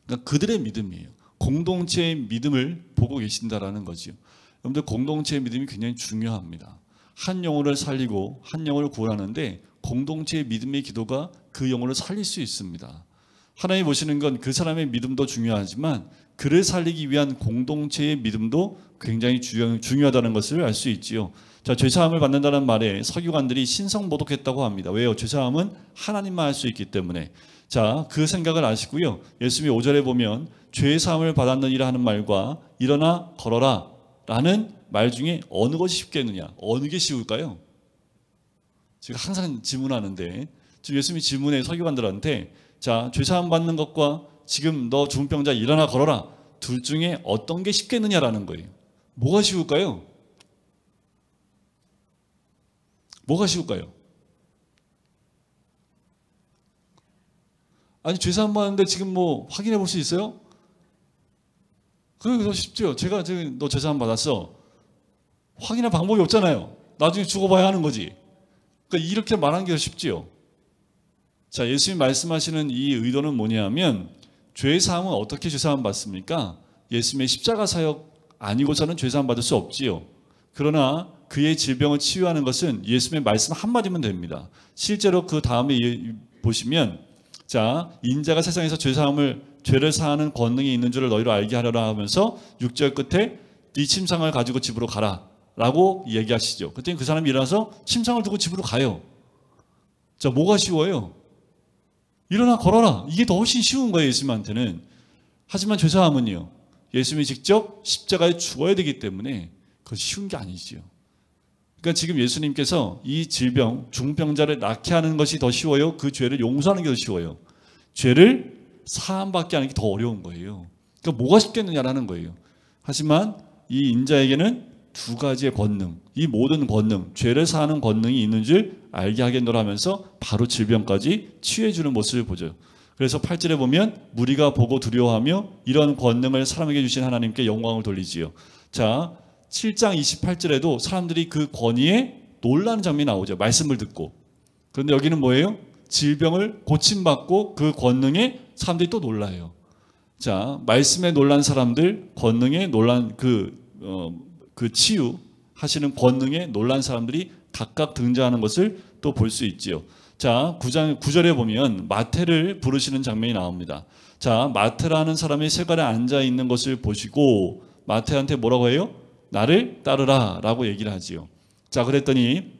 그러니까 그들의 믿음이에요. 공동체의 믿음을 보고 계신다라는 거죠. 여러분들 공동체의 믿음이 굉장히 중요합니다. 한 영혼을 살리고 한 영혼을 구원하는데 공동체의 믿음의 기도가 그 영혼을 살릴 수 있습니다. 하나님 보시는 건 그 사람의 믿음도 중요하지만 그를 살리기 위한 공동체의 믿음도 굉장히 중요하다는 것을 알 수 있지요. 자, 죄사함을 받는다는 말에 서기관들이 신성모독했다고 합니다. 왜요? 죄사함은 하나님만 할 수 있기 때문에. 자, 그 생각을 아시고요. 예수님이 5절에 보면 죄사함을 받았느니라 하는 말과 일어나 걸어라 라는 말 중에 어느 것이 쉽겠느냐? 어느 게 쉬울까요? 제가 항상 질문하는데 지금 예수님이 질문에 서기관들한테 자, 죄사함 받는 것과 지금 너 죽은 병자 일어나 걸어라. 둘 중에 어떤 게 쉽겠느냐라는 거예요. 뭐가 쉬울까요? 뭐가 쉬울까요? 아니 죄사함 받는데 지금 뭐 확인해 볼 수 있어요? 그게 더 쉽죠. 제가 지금 너 죄사함 받았어. 확인할 방법이 없잖아요. 나중에 죽어봐야 하는 거지. 그러니까 이렇게 말하는 게 더 쉽지요. 자, 예수님 말씀하시는 이 의도는 뭐냐면 죄사함은 어떻게 죄사함 받습니까? 예수님의 십자가 사역 아니고서는 죄사함 받을 수 없지요. 그러나 그의 질병을 치유하는 것은 예수님의 말씀 한마디면 됩니다. 실제로 그 다음에 보시면 자, 인자가 세상에서 죄를 사하는 권능이 있는 줄을 너희로 알게 하려라 하면서 6절 끝에 네 침상을 가지고 집으로 가라 라고 얘기하시죠. 그때 그 사람이 일어나서 침상을 두고 집으로 가요. 자, 뭐가 쉬워요? 일어나 걸어라. 이게 더 훨씬 쉬운 거예요, 예수님한테는. 하지만 죄사함은요, 예수님이 직접 십자가에 죽어야 되기 때문에 그건 쉬운 게 아니지요. 그러니까 지금 예수님께서 이 질병, 중병자를 낫게 하는 것이 더 쉬워요? 그 죄를 용서하는 게 더 쉬워요? 죄를 사함받게 하는 게 더 어려운 거예요. 그러니까 뭐가 쉽겠느냐라는 거예요. 하지만 이 인자에게는 두 가지의 권능, 이 모든 권능, 죄를 사하는 권능이 있는 줄 알게 하겠노라 하면서 바로 질병까지 치유해주는 모습을 보죠. 그래서 8절에 보면 무리가 보고 두려워하며 이런 권능을 사람에게 주신 하나님께 영광을 돌리지요. 자, 7장 28절에도 사람들이 그 권위에 놀라는 장면이 나오죠. 말씀을 듣고. 그런데 여기는 뭐예요? 질병을 고침받고 그 권능에 사람들이 또 놀라요. 자, 말씀에 놀란 사람들, 권능에 놀란 그 치유하시는 권능에 놀란 사람들이 각각 등장하는 것을 또 볼 수 있지요. 자, 9절에 보면 마태를 부르시는 장면이 나옵니다. 자, 마태라는 사람이 세관에 앉아 있는 것을 보시고 마태한테 뭐라고 해요? 나를 따르라 라고 얘기를 하지요. 자, 그랬더니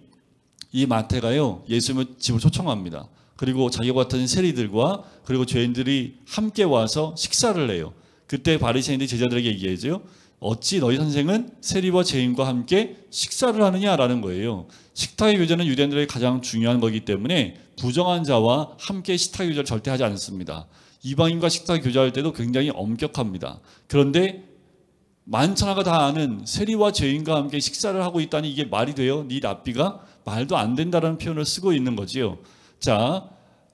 이 마태가요, 예수님을 집을 초청합니다. 그리고 자기와 같은 세리들과 그리고 죄인들이 함께 와서 식사를 해요. 그때 바리새인들이 제자들에게 얘기하죠. 어찌 너희 선생은 세리와 죄인과 함께 식사를 하느냐라는 거예요. 식탁의 교제는 유대인들에게 가장 중요한 거기 때문에 부정한 자와 함께 식탁의 교제를 절대 하지 않습니다. 이방인과 식탁 교제할 때도 굉장히 엄격합니다. 그런데 만천하가 다 아는 세리와 죄인과 함께 식사를 하고 있다니 이게 말이 돼요? 네 랍비가? 말도 안 된다는 표현을 쓰고 있는 거지요. 자,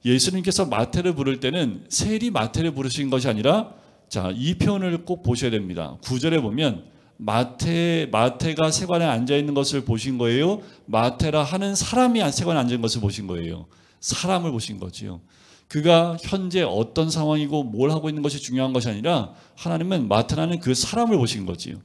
예수님께서 마태를 부를 때는 세리 마태를 부르신 것이 아니라 자, 이 표현을 꼭 보셔야 됩니다. 9절에 보면 마태가 세관에 앉아 있는 것을 보신 거예요? 마태라 하는 사람이 세관에 앉아 있는 것을 보신 거예요? 사람을 보신 거지요. 그가 현재 어떤 상황이고 뭘 하고 있는 것이 중요한 것이 아니라 하나님은 마태라는 그 사람을 보신 거지요.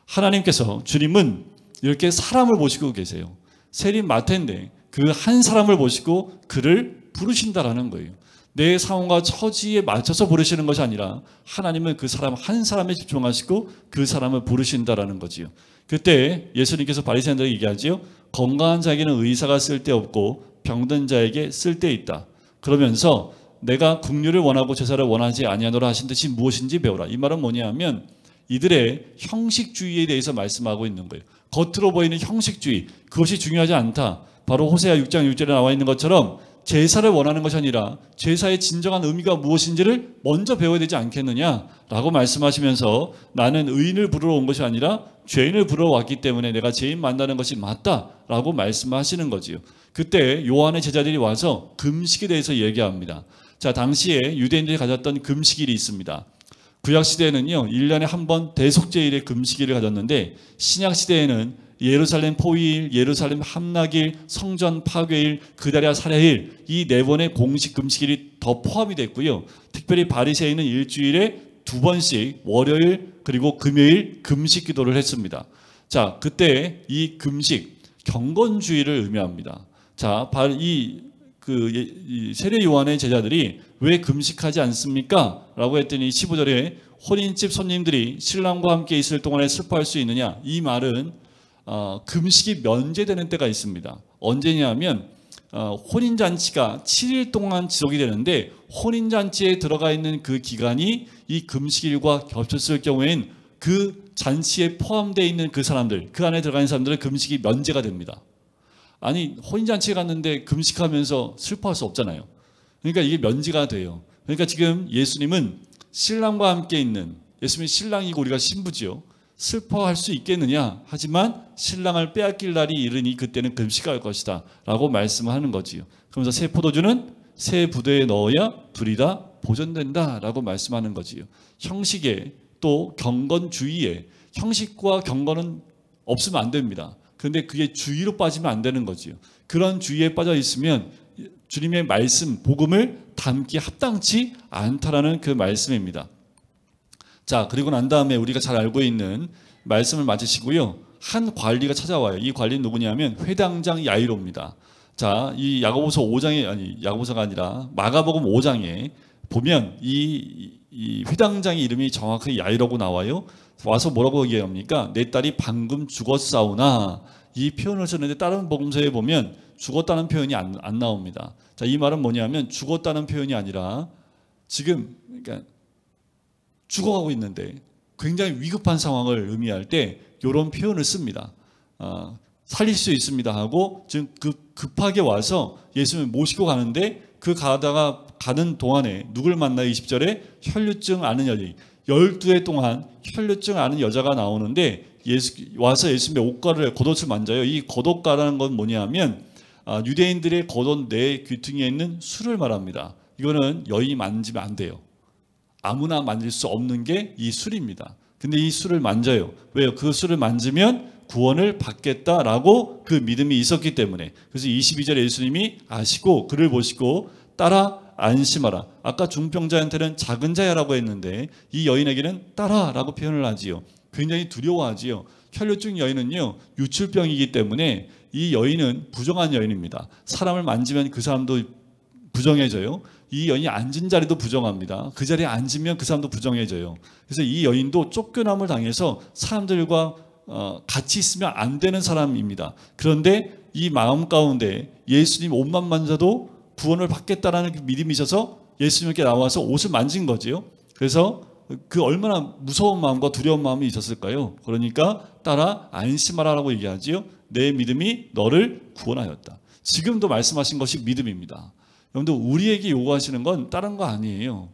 하나님께서 주님은 이렇게 사람을 보시고 계세요. 세린 마태인데 그 한 사람을 보시고 그를 부르신다라는 거예요. 내 상황과 처지에 맞춰서 부르시는 것이 아니라 하나님은 그 사람 한 사람에 집중하시고 그 사람을 부르신다라는 거지요. 그때 예수님께서 바리새인들에게 얘기하지요. 건강한 자에게는 의사가 쓸데없고 병든 자에게 쓸데있다. 그러면서 내가 긍휼을 원하고 제사를 원하지 아니하노라 하신 뜻이 무엇인지 배우라. 이 말은 뭐냐면 이들의 형식주의에 대해서 말씀하고 있는 거예요. 겉으로 보이는 형식주의, 그것이 중요하지 않다. 바로 호세아 6장 6절에 나와 있는 것처럼 제사를 원하는 것이 아니라 제사의 진정한 의미가 무엇인지를 먼저 배워야 되지 않겠느냐라고 말씀하시면서 나는 의인을 부르러 온 것이 아니라 죄인을 부르러 왔기 때문에 내가 죄인 만나는 것이 맞다라고 말씀하시는 거지요. 그때 요한의 제자들이 와서 금식에 대해서 얘기합니다. 자, 당시에 유대인들이 가졌던 금식일이 있습니다. 구약시대에는요 1년에 한 번 대속죄일의 금식일을 가졌는데 신약시대에는 예루살렘 포위일, 예루살렘 함락일, 성전 파괴일, 그다리아 살해일 이 네 번의 공식 금식일이 더 포함이 됐고요. 특별히 바리새인은 일주일에 2번씩 월요일 그리고 금요일 금식 기도를 했습니다. 자, 그때 이 금식 경건주의를 의미합니다. 자, 이 세례 요한의 제자들이 왜 금식하지 않습니까? 라고 했더니 15절에 혼인집 손님들이 신랑과 함께 있을 동안에 슬퍼할 수 있느냐? 이 말은 금식이 면제되는 때가 있습니다. 언제냐면 혼인잔치가 7일 동안 지속이 되는데 혼인잔치에 들어가 있는 그 기간이 이 금식일과 겹쳤을 경우엔 그 잔치에 포함되어 있는 그 사람들, 그 안에 들어가 있는 사람들은 금식이 면제가 됩니다. 아니 혼인잔치에 갔는데 금식하면서 슬퍼할 수 없잖아요. 그러니까 이게 면제가 돼요. 그러니까 지금 예수님은 신랑과 함께 있는, 예수님이 신랑이고 우리가 신부지요. 슬퍼할 수 있겠느냐? 하지만 신랑을 빼앗길 날이 이르니 그때는 금식할 것이다 라고 말씀하는 거지요. 그러면서 새 포도주는 새 부대에 넣어야 둘이 다 보존된다 라고 말씀하는 거지요. 형식에 또 경건주의에, 형식과 경건은 없으면 안 됩니다. 그런데 그게 주의로 빠지면 안 되는 거지요. 그런 주의에 빠져 있으면 주님의 말씀, 복음을 담기 합당치 않다라는 그 말씀입니다. 자, 그리고 난 다음에 우리가 잘 알고 있는 말씀을 맞으시고요. 한 관리가 찾아와요. 이 관리는 누구냐면 회당장 야이로입니다. 자, 이 야고보서 5장에, 아니 야고보서가 아니라 마가복음 5장에 보면 이 회당장의 이름이 정확하게 야이로고 나와요. 와서 뭐라고 얘기합니까? 내 딸이 방금 죽었사오나, 이 표현을 썼는데 다른 복음서에 보면 죽었다는 표현이 안 나옵니다. 자, 이 말은 뭐냐면 죽었다는 표현이 아니라 지금 그러니까 죽어가고 있는데 굉장히 위급한 상황을 의미할 때 이런 표현을 씁니다. 살릴 수 있습니다 하고 지금 급하게 와서 예수님을 모시고 가는데 그 가는 동안에 누굴 만나요? 20절에 혈류증 앓는 여자, 12해 동안 혈류증 앓는 여자가 나오는데 와서 예수님의 겉옷을 만져요. 이 겉옷가라는 건 뭐냐면 유대인들의 겉옷 내 귀퉁이에 있는 술을 말합니다. 이거는 여인이 만지면 안 돼요. 아무나 만질 수 없는 게 이 술입니다. 근데 이 술을 만져요. 왜요? 그 술을 만지면 구원을 받겠다라고 그 믿음이 있었기 때문에. 그래서 22절에 예수님이 아시고 그를 보시고 따라 안심하라. 아까 중병자한테는 작은 자야라고 했는데 이 여인에게는 따라라고 표현을 하지요. 굉장히 두려워하지요. 혈류증 여인은요, 유출병이기 때문에 이 여인은 부정한 여인입니다. 사람을 만지면 그 사람도 부정해져요. 이 여인이 앉은 자리도 부정합니다. 그 자리에 앉으면 그 사람도 부정해져요. 그래서 이 여인도 쫓겨남을 당해서 사람들과 같이 있으면 안 되는 사람입니다. 그런데 이 마음 가운데 예수님 옷만 만져도 구원을 받겠다라는 그 믿음이 있어서 예수님께 나와서 옷을 만진 거지요. 그래서 그 얼마나 무서운 마음과 두려운 마음이 있었을까요? 그러니까 따라 안심하라라고 얘기하지요. 내 믿음이 너를 구원하였다. 지금도 말씀하신 것이 믿음입니다. 여러분들, 우리에게 요구하시는 건 다른 거 아니에요.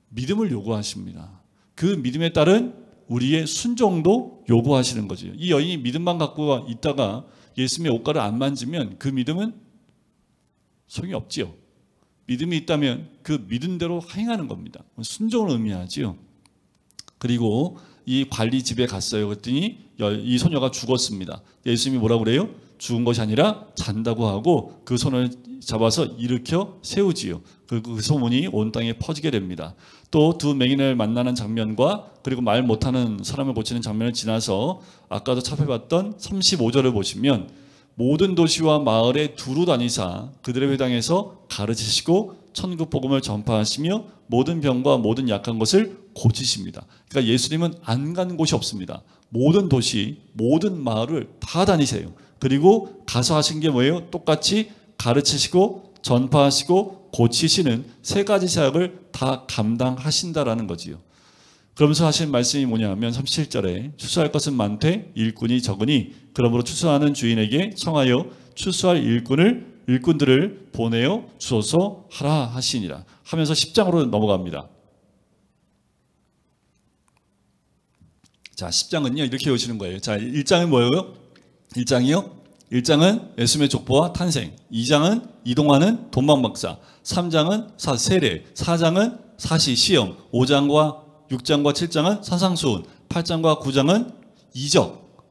믿음을 요구하십니다. 그 믿음에 따른 우리의 순종도 요구하시는 거죠. 이 여인이 믿음만 갖고 있다가 예수님의 옷가를 안 만지면 그 믿음은 소용이 없지요. 믿음이 있다면 그 믿음대로 행하는 겁니다. 순종을 의미하지요. 그리고 이 관리 집에 갔어요. 그랬더니 이 소녀가 죽었습니다. 예수님이 뭐라고 그래요? 죽은 것이 아니라 잔다고 하고 그 손을 잡아서 일으켜 세우지요. 그 소문이 온 땅에 퍼지게 됩니다. 또 두 맹인을 만나는 장면과 그리고 말 못하는 사람을 고치는 장면을 지나서 아까도 살펴봤던 35절을 보시면 모든 도시와 마을에 두루 다니사 그들의 회당에서 가르치시고 천국 복음을 전파하시며 모든 병과 모든 약한 것을 고치십니다. 그러니까 예수님은 안 간 곳이 없습니다. 모든 도시, 모든 마을을 다 다니세요. 그리고 가서 하신 게 뭐예요? 똑같이 가르치시고 전파하시고 고치시는 세 가지 사역을 다 감당하신다라는 거지요. 그러면서 하신 말씀이 뭐냐면 37절에 추수할 것은 많되 일꾼이 적으니 그러므로 추수하는 주인에게 청하여 추수할 일꾼들을 보내어 주소서 하라 하시니라 하면서 10장으로 넘어갑니다. 자, 10장은요 이렇게 오시는 거예요. 자, 1장은 뭐예요? 1장이요? 1장은 예수님의 족보와 탄생, 2장은 이동하는 돈방박사, 3장은 세례, 4장은 사시, 시험, 5장과 6장과 7장은 산상수훈, 8장과 9장은 이적.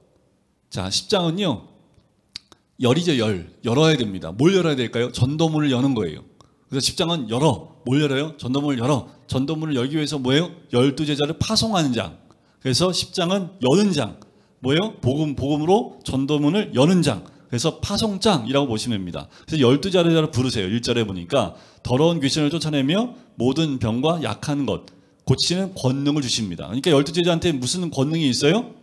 자, 10장은요 열이죠. 열어야 됩니다. 뭘 열어야 될까요? 전도문을 여는 거예요. 그래서 10장은 뭘 열어요? 전도문을 열어. 전도문을 열기 위해서 뭐예요? 12제자를 파송하는 장. 그래서 10장은 여는 장. 뭐예요? 복음으로 전도문을 여는 장. 그래서 파송장이라고 보시면 됩니다. 그래서 12제자를 부르세요. 1절에 보니까 더러운 귀신을 쫓아내며 모든 병과 약한 것 고치는 권능을 주십니다. 그러니까 12제자한테 무슨 권능이 있어요?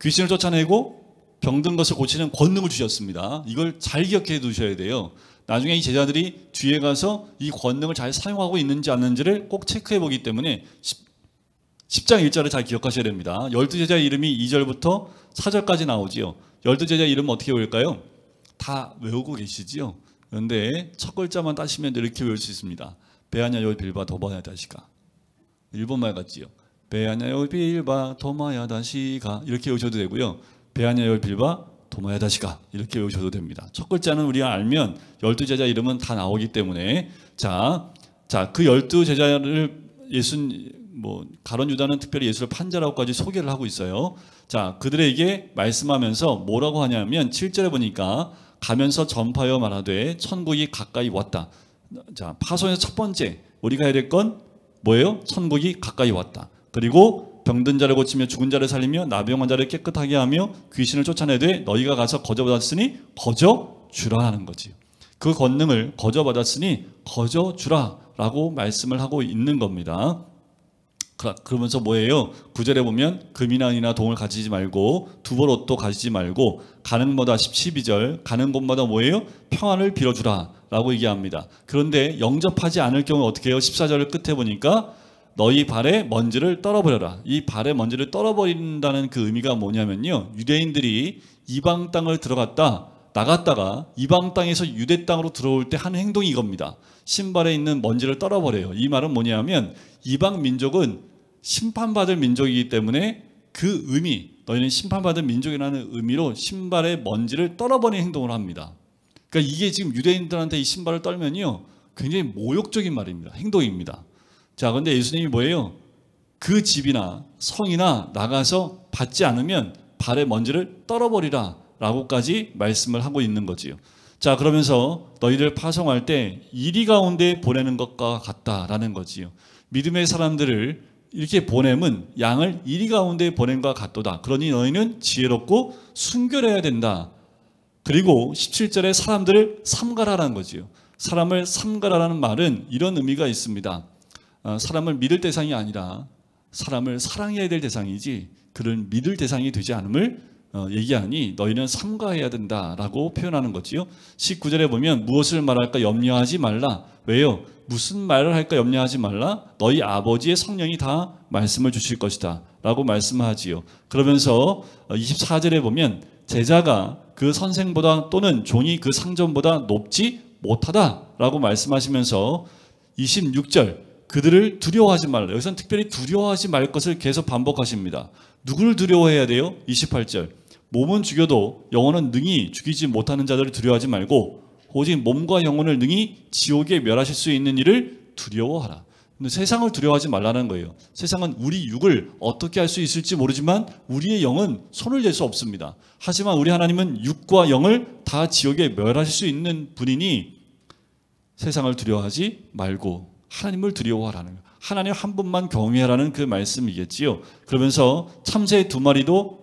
귀신을 쫓아내고 병든 것을 고치는 권능을 주셨습니다. 이걸 잘 기억해 두셔야 돼요. 나중에 이 제자들이 뒤에 가서 이 권능을 잘 사용하고 있는지 않는지를 꼭 체크해 보기 때문에 10장 1절을 잘 기억하셔야 됩니다. 12제자의 이름이 2절부터 4절까지 나오지요. 12제자의 이름은 어떻게 올까요? 다 외우고 계시지요? 그런데 첫 글자만 따시면 이렇게 외울 수 있습니다. 베아냐요 빌바 도마야 다시가. 일본말 같지요? 베아냐요 빌바 도마야 다시가 이렇게 외우셔도 되고요. 베아냐요 빌바 도마야 다시가 이렇게 외우셔도 됩니다. 첫 글자는 우리가 알면 12제자 이름은 다 나오기 때문에 자, 그 12제자를 가론 유다는 특별히 예수를 판자라고까지 소개를 하고 있어요. 자, 그들에게 말씀하면서 뭐라고 하냐면 7절에 보니까 가면서 전파하여 말하되 천국이 가까이 왔다. 자, 파송에서 첫 번째 우리가 해야 될 건 뭐예요? 천국이 가까이 왔다. 그리고 병든 자를 고치며 죽은 자를 살리며 나병한 자를 깨끗하게 하며 귀신을 쫓아내되 너희가 가서 거저받았으니 거저주라 하는 거지. 그 권능을 거저받았으니 거저주라 라고 말씀을 하고 있는 겁니다. 그러면서 뭐예요? 9절에 보면 금이나 은이나 동을 가지지 말고 두벌 옷도 가지지 말고 가는 곳마다 12절 가는 곳마다 뭐예요? 평안을 빌어주라 라고 얘기합니다. 그런데 영접하지 않을 경우 어떻게 해요? 14절 끝에 보니까 너희 발에 먼지를 떨어버려라. 이 발에 먼지를 떨어버린다는 그 의미가 뭐냐면요, 유대인들이 이방 땅을 나갔다가 이방 땅에서 유대 땅으로 들어올 때 하는 행동이 이겁니다. 신발에 있는 먼지를 떨어버려요. 이 말은 뭐냐면 이방 민족은 심판받을 민족이기 때문에 그 의미, 너희는 심판받을 민족이라는 의미로 신발에 먼지를 떨어버리는 행동을 합니다. 그러니까 이게 지금 유대인들한테 이 신발을 떨면요 굉장히 모욕적인 말입니다. 행동입니다. 자, 근데 예수님이 뭐예요? 그 집이나 성이나 나가서 받지 않으면 발에 먼지를 떨어버리라 라고까지 말씀을 하고 있는 거지요. 자, 그러면서 너희들 파송할 때 이리 가운데 보내는 것과 같다라는 거지요. 믿음의 사람들을 이렇게 보내면 양을 이리 가운데 보낸 것과 같도다. 그러니 너희는 지혜롭고 순결해야 된다. 그리고 17절에 사람들을 삼가라라는 거지요. 사람을 삼가라라는 말은 이런 의미가 있습니다. 사람을 믿을 대상이 아니라 사람을 사랑해야 될 대상이지 그를 믿을 대상이 되지 않음을 얘기하니 너희는 삼가해야 된다라고 표현하는 거지요. 19절에 보면 무엇을 말할까 염려하지 말라. 왜요? 무슨 말을 할까 염려하지 말라. 너희 아버지의 성령이 다 말씀을 주실 것이다 라고 말씀하지요. 그러면서 24절에 보면 제자가 그 선생보다 또는 종이 그 상전보다 높지 못하다라고 말씀하시면서 26절 그들을 두려워하지 말라. 여기서는 특별히 두려워하지 말 것을 계속 반복하십니다. 누구를 두려워해야 돼요? 28절 몸은 죽여도 영혼은 능히 죽이지 못하는 자들을 두려워하지 말고 오직 몸과 영혼을 능히 지옥에 멸하실 수 있는 이를 두려워하라. 근데 세상을 두려워하지 말라는 거예요. 세상은 우리 육을 어떻게 할 수 있을지 모르지만 우리의 영은 손을 댈 수 없습니다. 하지만 우리 하나님은 육과 영을 다 지옥에 멸하실 수 있는 분이니 세상을 두려워하지 말고 하나님을 두려워하라는 거예요. 하나님 한 분만 경외하라는 그 말씀이겠지요. 그러면서 참새 2마리도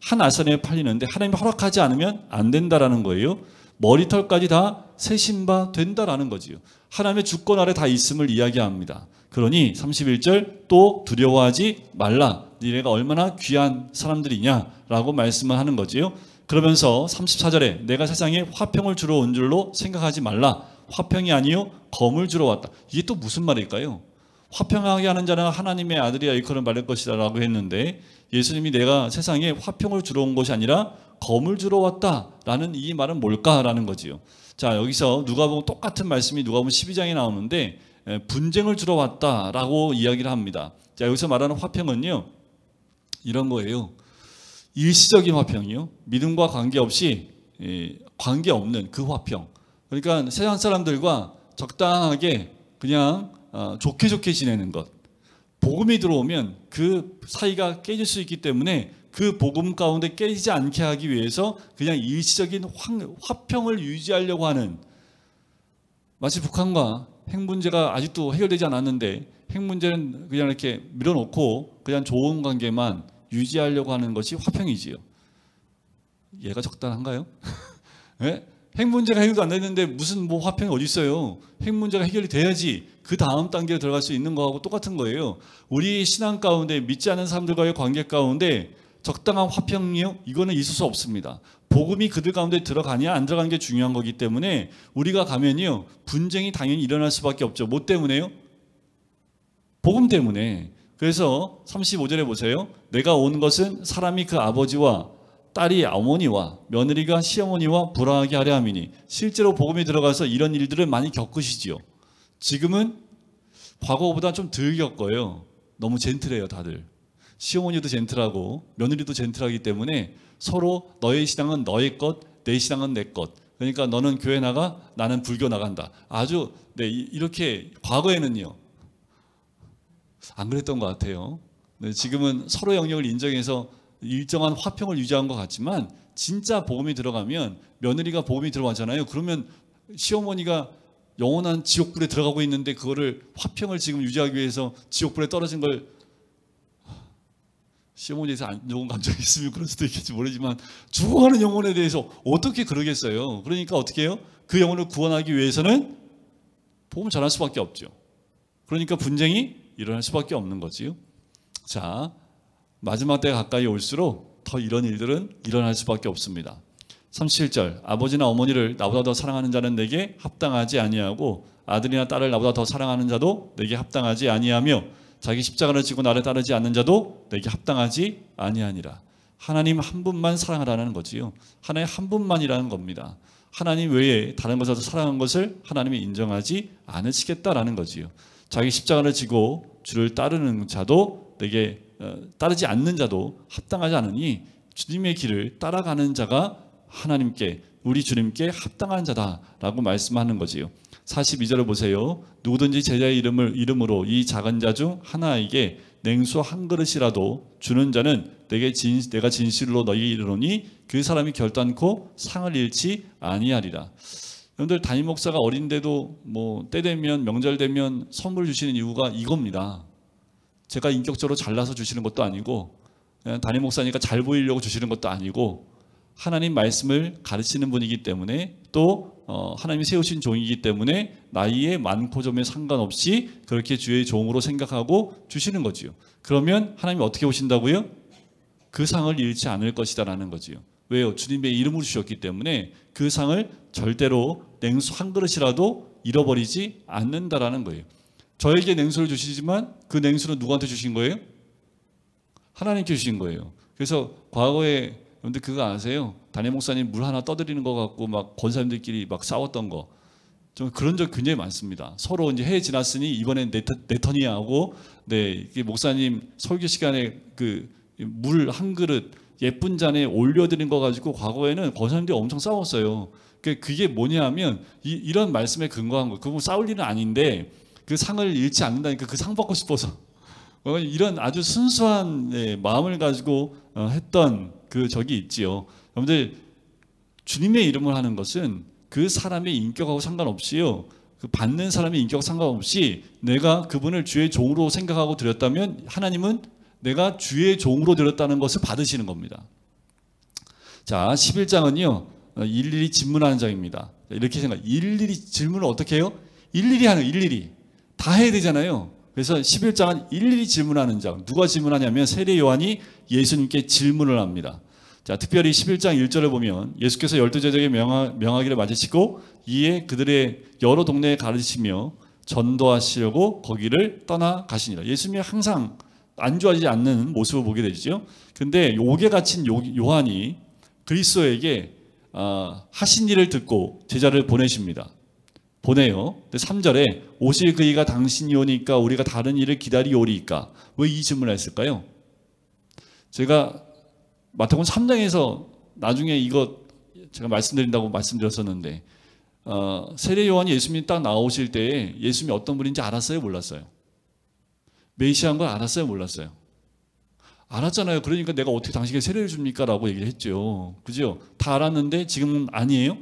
한 아산에 팔리는데 하나님이 허락하지 않으면 안 된다라는 거예요. 머리털까지 다 세신바 된다라는 거지요. 하나님의 주권 아래 다 있음을 이야기합니다. 그러니 31절 또 두려워하지 말라. 니네가 얼마나 귀한 사람들이냐라고 말씀을 하는 거지요. 그러면서 34절에 내가 세상에 화평을 주러 온 줄로 생각하지 말라. 화평이 아니요 검을 주러 왔다. 이게 또 무슨 말일까요? 화평하게 하는 자는 하나님의 아들이야 일컬음 받을 것이다 라고 했는데 예수님이 내가 세상에 화평을 주러 온 것이 아니라 검을 주러 왔다라는 이 말은 뭘까라는 거지요. 자, 여기서 누가복음 똑같은 말씀이 누가복음 12장에 나오는데 분쟁을 주러 왔다라고 이야기를 합니다. 자, 여기서 말하는 화평은요 이런 거예요. 일시적인 화평이요. 믿음과 관계없이 관계없는 그 화평. 그러니까 세상 사람들과 적당하게 그냥 좋게 지내는 것. 복음이 들어오면 그 사이가 깨질 수 있기 때문에 그 복음 가운데 깨지지 않게 하기 위해서 그냥 일시적인 화평을 유지하려고 하는, 마치 북한과 핵 문제가 아직도 해결되지 않았는데 핵 문제는 그냥 이렇게 밀어놓고 그냥 좋은 관계만 유지하려고 하는 것이 화평이지요. 얘가 적당한가요? 네? 핵 문제가 해결도 안 됐는데 무슨 화평이 어디 있어요? 핵 문제가 해결이 돼야지 그 다음 단계로 들어갈 수 있는 거하고 똑같은 거예요. 우리 신앙 가운데 믿지 않는 사람들과의 관계 가운데 적당한 화평이요? 이거는 있을 수 없습니다. 복음이 그들 가운데 들어가냐 안 들어가는 게 중요한 거기 때문에 우리가 가면요 분쟁이 당연히 일어날 수밖에 없죠. 뭐 때문에요? 복음 때문에. 그래서 35절에 보세요. 내가 온 것은 사람이 그 아버지와 딸이 어머니와 며느리가 시어머니와 불화하게 하려 함이니 실제로 복음이 들어가서 이런 일들을 많이 겪으시지요. 지금은 과거보다 좀 덜 겪어요. 너무 젠틀해요 다들. 시어머니도 젠틀하고 며느리도 젠틀하기 때문에 서로 너의 신앙은 너의 것, 내 신앙은 내 것. 그러니까 너는 교회 나가, 나는 불교 나간다. 아주 이렇게 과거에는요. 안 그랬던 것 같아요. 지금은 서로 영역을 인정해서 일정한 화평을 유지한 것 같지만 진짜 복음이 들어가면 며느리가 복음이 들어가잖아요. 그러면 시어머니가 영원한 지옥불에 들어가고 있는데 그거를 화평을 지금 유지하기 위해서 지옥불에 떨어진 걸 시어머니에서 안 좋은 감정이 있으면 그럴 수도 있겠지 모르지만 죽어가는 영혼에 대해서 어떻게 그러겠어요. 그러니까 어떻게 해요? 그 영혼을 구원하기 위해서는 복음을 전할 수밖에 없죠. 그러니까 분쟁이 일어날 수밖에 없는 거지요. 자, 마지막 때가 가까이 올수록 더 이런 일들은 일어날 수밖에 없습니다. 37절 아버지나 어머니를 나보다 더 사랑하는 자는 내게 합당하지 아니하고 아들이나 딸을 나보다 더 사랑하는 자도 내게 합당하지 아니하며 자기 십자가를 지고 나를 따르지 않는 자도 내게 합당하지 아니하니라. 하나님 한 분만 사랑하라는 거지요. 하나님 한 분만이라는 겁니다. 하나님 외에 다른 것을 사랑한 것을 하나님이 인정하지 않으시겠다라는 거지요. 자기 십자가를 지고 주를 따르는 자도 내게 따르지 않는 자도 합당하지 않으니 주님의 길을 따라가는 자가 하나님께 우리 주님께 합당한 자다라고 말씀하는 거지요. 42절을 보세요. 누구든지 제자의 이름으로 이 작은 자 중 하나에게 냉수 한 그릇이라도 주는 자는 내가 진실로 너희에게 이르노니 그 사람이 결단코 상을 잃지 아니하리라. 여러분들 담임 목사가 어린데도 뭐 때 되면 명절 되면 선물 주시는 이유가 이겁니다. 제가 인격적으로 잘나서 주시는 것도 아니고 그냥 담임 목사니까 잘 보이려고 주시는 것도 아니고 하나님 말씀을 가르치는 분이기 때문에 또 하나님이 세우신 종이기 때문에 나이에 많고 점에 상관없이 그렇게 주의 종으로 생각하고 주시는 거지요. 그러면 하나님이 어떻게 오신다고요? 그 상을 잃지 않을 것이다라는 거지요. 왜요? 주님의 이름으로 주셨기 때문에 그 상을 절대로 냉수 한 그릇이라도 잃어버리지 않는다라는 거예요. 저에게 냉수를 주시지만 그 냉수는 누구한테 주신 거예요? 하나님께 주신 거예요. 그래서 과거에 여러분들 그거 아세요? 담임 목사님 물 하나 떠드리는 거 갖고 막 권사님들끼리 막 싸웠던 거. 좀 그런 적 굉장히 많습니다. 서로 이제 해 지났으니 이번엔 내 턴이야 하고, 목사님 설교 시간에 그 물 한 그릇 예쁜 잔에 올려드린 거 가지고 과거에는 권사님들이 엄청 싸웠어요. 그게 뭐냐면 이런 말씀에 근거한 거. 그거 싸울 일은 아닌데 그 상을 잃지 않는다니까 그 상 받고 싶어서. 이런 아주 순수한 마음을 가지고 했던 그 적이 있지요. 여러분들 주님의 이름을 하는 것은 그 사람의 인격하고 상관없이요. 그 받는 사람의 인격하고 상관없이 내가 그분을 주의 종으로 생각하고 드렸다면 하나님은 내가 주의 종으로 드렸다는 것을 받으시는 겁니다. 자, 11장은요. 일일이 질문하는 장입니다. 이렇게 일일이 질문을 어떻게 해요? 일일이 다 해야 되잖아요. 그래서 11장은 일일이 질문하는 장. 누가 질문하냐면 세례 요한이 예수님께 질문을 합니다. 자, 특별히 11장 1절을 보면 예수께서 12제자에게 명하기를 마치시고 이에 그들의 여러 동네에 가르치시며 전도하시려고 거기를 떠나가시니라. 예수님이 항상 안주하지 않는 모습을 보게 되죠. 근데 옥에 갇힌 요한이 그리스도에게 하신 일을 듣고 제자를 보내십니다. 보내요. 3절에 오실 그이가 당신이 오니까 우리가 다른 일을 기다리오리이까. 왜 이 질문을 했을까요? 제가 마태복음 3장에서 나중에 이거 제가 말씀드린다고 말씀드렸었는데 세례 요한이 예수님이 딱 나오실 때에 예수님이 어떤 분인지 알았어요? 몰랐어요? 메시아인 걸 알았어요? 몰랐어요? 알았잖아요. 그러니까 내가 어떻게 당신에게 세례를 줍니까? 라고 얘기를 했죠. 그죠? 다 알았는데 지금은 아니에요?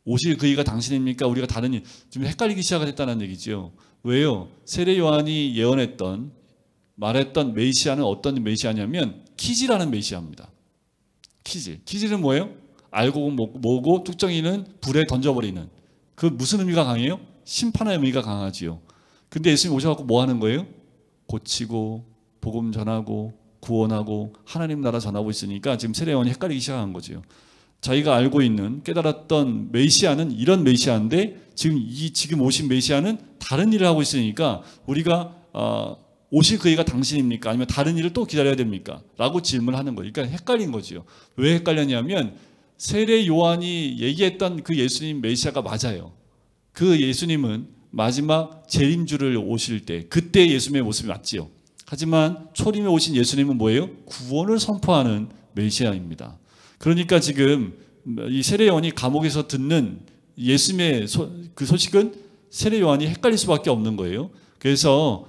오실 그이가 당신입니까? 우리가 다른 일, 좀 헷갈리기 시작했다는 얘기죠. 왜요? 세례 요한이 말했던 메시아는 어떤 메시아냐면 키지라는 메시아입니다. 키지는 뭐예요? 알고 뭐고 뚝정이는 불에 던져버리는. 그 무슨 의미가 강해요? 심판의 의미가 강하지요. 근데 예수님이 오셔서 뭐 하는 거예요? 고치고 복음 전하고 구원하고 하나님 나라 전하고 있으니까 지금 세례 요한이 헷갈리기 시작한 거죠. 자기가 알고 있는 깨달았던 메시아는 이런 메시아인데 지금 오신 메시아는 다른 일을 하고 있으니까 우리가 오실 그이가 당신입니까? 아니면 다른 일을 또 기다려야 됩니까? 라고 질문하는 거예요. 그러니까 헷갈린 거죠. 왜 헷갈렸냐면 세례 요한이 얘기했던 그 예수님 메시아가 맞아요. 그 예수님은 마지막 재림주를 오실 때 그때 예수님의 모습이 맞지요. 하지만 초림에 오신 예수님은 뭐예요? 구원을 선포하는 메시아입니다. 그러니까 지금 이 세례 요한이 감옥에서 듣는 예수님의 그 소식은 세례 요한이 헷갈릴 수밖에 없는 거예요. 그래서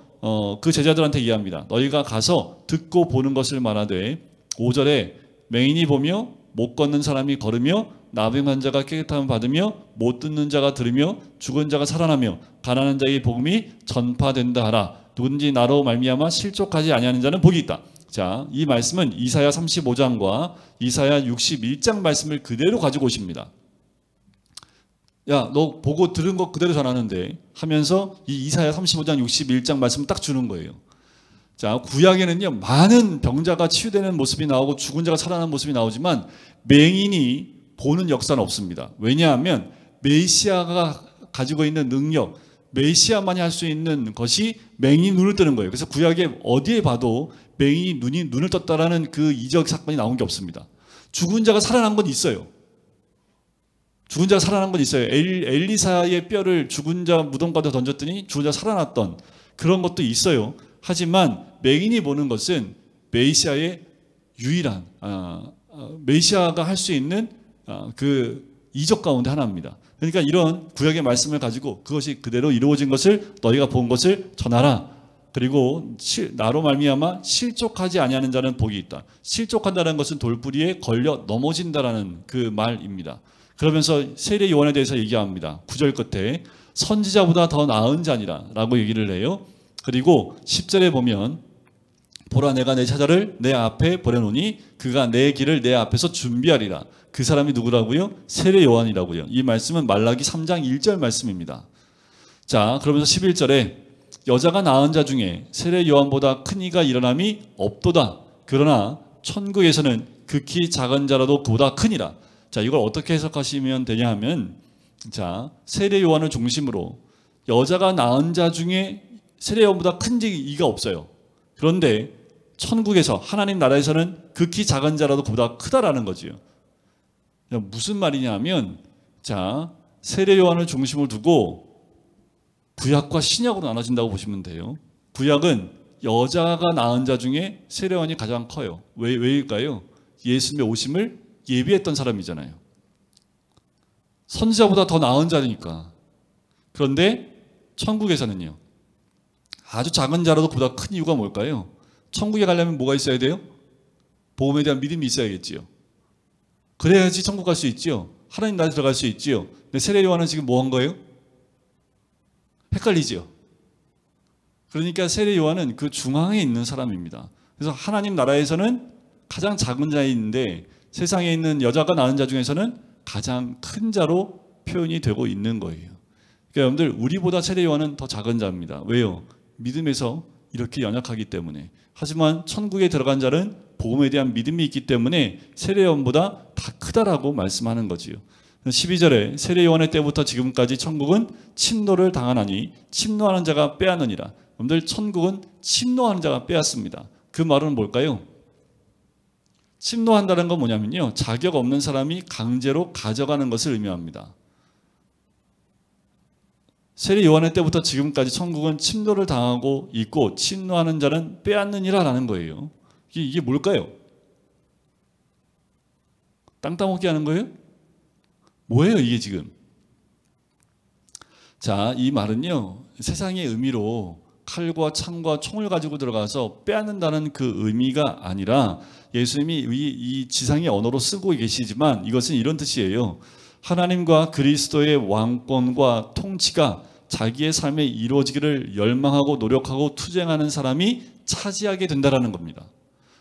그 제자들한테 이해합니다. 너희가 가서 듣고 보는 것을 말하되 5절에 맹인이 보며 못 걷는 사람이 걸으며 나병 환자가 깨끗함을 받으며 못 듣는 자가 들으며 죽은 자가 살아나며 가난한 자의 복음이 전파된다 하라. 누군지 나로 말미암아 실족하지 아니하는 자는 복이 있다. 자, 이 말씀은 이사야 35장과 이사야 61장 말씀을 그대로 가지고 오십니다. 야, 너 보고 들은 거 그대로 전하는데 하면서 이 이사야 35장 61장 말씀을 딱 주는 거예요. 자, 구약에는요 많은 병자가 치유되는 모습이 나오고 죽은 자가 살아나는 모습이 나오지만 맹인이 보는 역사는 없습니다. 왜냐하면 메시아가 가지고 있는 능력, 메시아만이 할 수 있는 것이 맹인이 눈을 뜨는 거예요. 그래서 구약에 어디에 봐도 맹인이 눈을 떴다라는 그 이적 사건이 나온 게 없습니다. 죽은 자가 살아난 건 있어요. 죽은 자가 살아난 건 있어요. 엘리사의 뼈를 죽은 자 무덤가도 던졌더니 죽은 자가 살아났던 그런 것도 있어요. 하지만 맹인이 보는 것은 메시아의 유일한 메시아가 할 수 있는 그 이적 가운데 하나입니다. 그러니까 이런 구약의 말씀을 가지고 그것이 그대로 이루어진 것을 너희가 본 것을 전하라. 그리고 나로 말미암아 실족하지 아니하는 자는 복이 있다. 실족한다는 것은 돌부리에 걸려 넘어진다라는 그 말입니다. 그러면서 세례 요한에 대해서 얘기합니다. 9절 끝에 선지자보다 더 나은 자니라 라고 얘기를 해요. 그리고 10절에 보면 보라 내가 내 사자를 내 앞에 보내노니 그가 내 길을 내 앞에서 준비하리라. 그 사람이 누구라고요? 세례 요한이라고요. 이 말씀은 말라기 3장 1절 말씀입니다. 자, 그러면서 11절에 여자가 낳은 자 중에 세례 요한보다 큰 이가 일어남이 없도다. 그러나 천국에서는 극히 작은 자라도 그보다 크니라. 자, 이걸 어떻게 해석하시면 되냐 하면 자, 세례 요한을 중심으로 여자가 낳은 자 중에 세례 요한보다 큰 이가 없어요. 그런데 천국에서 하나님 나라에서는 극히 작은 자라도 그보다 크다라는 거지요. 무슨 말이냐 하면 자, 세례 요한을 중심으로 두고 구약과 신약으로 나눠진다고 보시면 돼요. 구약은 여자가 낳은 자 중에 세례 요한이 가장 커요. 왜일까요? 예수님의 오심을 예비했던 사람이잖아요. 선지자보다 더 나은 자니까. 그런데 천국에서는요. 아주 작은 자라도 그보다 큰 이유가 뭘까요? 천국에 가려면 뭐가 있어야 돼요? 복음에 대한 믿음이 있어야겠지요. 그래야지 천국 갈 수 있지요. 하나님 나라에 들어갈 수 있지요. 근데 세례 요한은 지금 뭐 한 거예요? 헷갈리지요. 그러니까 세례 요한은 그 중앙에 있는 사람입니다. 그래서 하나님 나라에서는 가장 작은 자인데 세상에 있는 여자가 낳은 자 중에서는 가장 큰 자로 표현이 되고 있는 거예요. 그러니까 여러분들 우리보다 세례 요한은 더 작은 자입니다. 왜요? 믿음에서 이렇게 연약하기 때문에. 하지만 천국에 들어간 자는 복음에 대한 믿음이 있기 때문에 세례 요한보다 다 크다라고 말씀하는 거지요. 12절에 세례 요한의 때부터 지금까지 천국은 침노를 당하나니 침노하는 자가 빼앗느니라. 여러분들 천국은 침노하는 자가 빼앗습니다. 그 말은 뭘까요? 침노한다는 건 뭐냐면요. 자격 없는 사람이 강제로 가져가는 것을 의미합니다. 세례 요한의 때부터 지금까지 천국은 침노를 당하고 있고 침노하는 자는 빼앗느니라 라는 거예요. 이게 뭘까요? 땅 따먹기 하는 거예요? 뭐예요 이게 지금? 자, 이 말은요. 세상의 의미로 칼과 창과 총을 가지고 들어가서 빼앗는다는 그 의미가 아니라 예수님이 이 지상의 언어로 쓰고 계시지만 이것은 이런 뜻이에요. 하나님과 그리스도의 왕권과 통치가 자기의 삶에 이루어지기를 열망하고 노력하고 투쟁하는 사람이 차지하게 된다는 겁니다.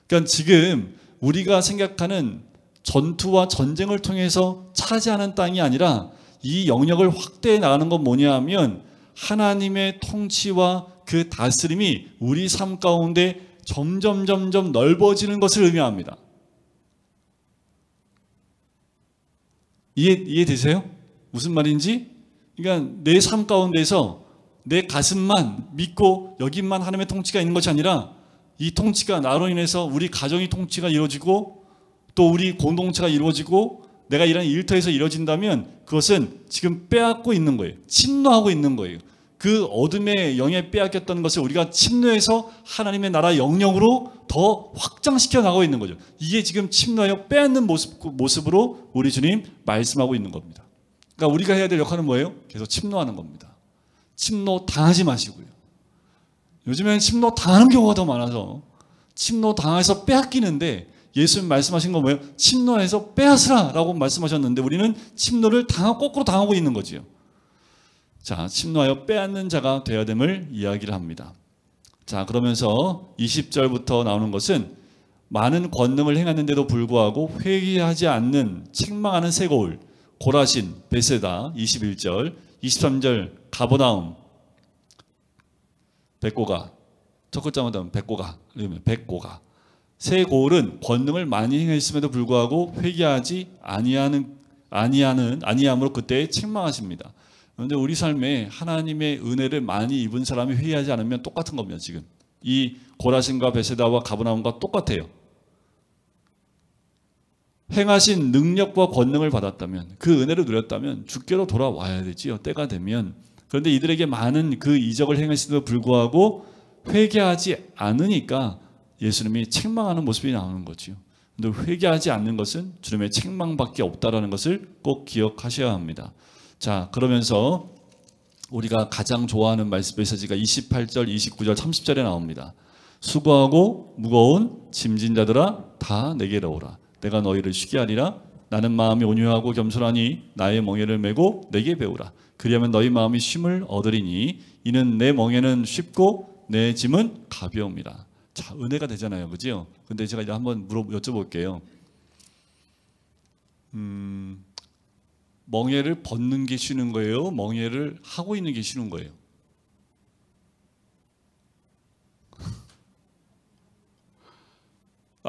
그러니까 지금 우리가 생각하는 전투와 전쟁을 통해서 차지하는 땅이 아니라 이 영역을 확대해 나가는 건 뭐냐 하면 하나님의 통치와 그 다스림이 우리 삶 가운데 점점 넓어지는 것을 의미합니다. 이해되세요? 무슨 말인지? 그러니까 내 삶 가운데서 내 가슴만 믿고 여기만 하나님의 통치가 있는 것이 아니라 이 통치가 나로 인해서 우리 가정의 통치가 이루어지고 또 우리 공동체가 이루어지고 내가 일하는 일터에서 이루어진다면 그것은 지금 빼앗고 있는 거예요. 침노하고 있는 거예요. 그 어둠의 영에 빼앗겼던 것을 우리가 침노해서 하나님의 나라 영역으로 더 확장시켜 나가고 있는 거죠. 이게 지금 침노하여 빼앗는 모습으로 우리 주님 말씀하고 있는 겁니다. 그러니까 우리가 해야 될 역할은 뭐예요? 계속 침노하는 겁니다. 침노 당하지 마시고요. 요즘에는 침노 당하는 경우가 더 많아서 침노 당해서 빼앗기는데 예수님 말씀하신 건 뭐예요? 침노해서 빼앗으라 라고 말씀하셨는데 우리는 침노를 거꾸로 당하고 있는 거지요. 자, 침노하여 빼앗는 자가 되어야 됨을 이야기를 합니다. 자, 그러면서 20절부터 나오는 것은 많은 권능을 행하는데도 불구하고 회개하지 않는 책망하는 세 거울, 고라신, 베세다 21절, 23절 가버나움, 백고가, 첫 글자만 하면 백고가. 세 고울은 권능을 많이 행했음에도 불구하고 회개하지 아니함으로 그때 책망하십니다. 그런데 우리 삶에 하나님의 은혜를 많이 입은 사람이 회개하지 않으면 똑같은 겁니다. 지금 이 고라신과 베세다와 가버나움과 똑같아요. 행하신 능력과 권능을 받았다면 그 은혜를 누렸다면 주께로 돌아와야 되지요. 때가 되면. 그런데 이들에게 많은 그 이적을 행했음에도 불구하고 회개하지 않으니까 예수님이 책망하는 모습이 나오는 거죠. 그런데 회개하지 않는 것은 주님의 책망밖에 없다는 것을 꼭 기억하셔야 합니다. 자, 그러면서 우리가 가장 좋아하는 말씀 메시지가 28절, 29절, 30절에 나옵니다. 수고하고 무거운 짐진 자들아 다 내게로 오라. 내가 너희를 쉬게 하리라. 나는 마음이 온유하고 겸손하니 나의 멍에를 메고 내게 배우라. 그리하면 너희 마음이 쉼을 얻으리니 이는 내 멍에는 쉽고 내 짐은 가벼움이라. 자, 은혜가 되잖아요. 그죠? 근데 제가 이제 한번 여쭤볼게요. 멍에를 벗는 게 쉬운 거예요? 멍에를 하고 있는 게 쉬운 거예요?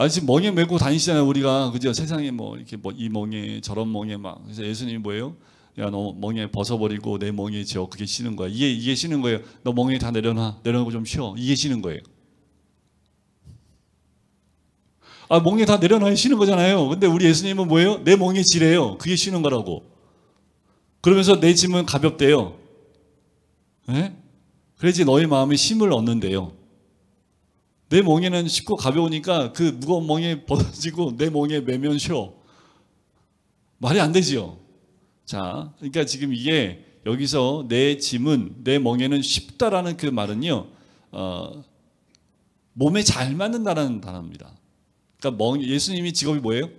지금 멍에 메고 다니시잖아요. 우리가 그죠? 세상에 뭐 이렇게 뭐 이 멍에 저런 멍에 막. 그래서 예수님이 뭐예요? 야, 너 멍에 벗어버리고 내 멍에 지어. 그게 쉬는 거야. 이게 쉬는 거예요. 너 멍에 다 내려놓고 좀 쉬어. 이게 쉬는 거예요. 멍에 다 내려놔야 쉬는 거잖아요. 근데 우리 예수님은 뭐예요? 내 멍에 지래요. 그게 쉬는 거라고. 그러면서 내 짐은 가볍대요. 네? 그래야지 너희 마음에 힘을 얻는데요. 내 멍에는 쉽고 가벼우니까 그 무거운 멍에 벗어지고 내 멍에 매면 쉬어. 말이 안 되지요. 자, 그러니까 지금 이게 여기서 내 짐은 내 멍에는 쉽다라는 그 말은요, 몸에 잘 맞는다라는 단어입니다. 그러니까 예수님이 직업이 뭐예요?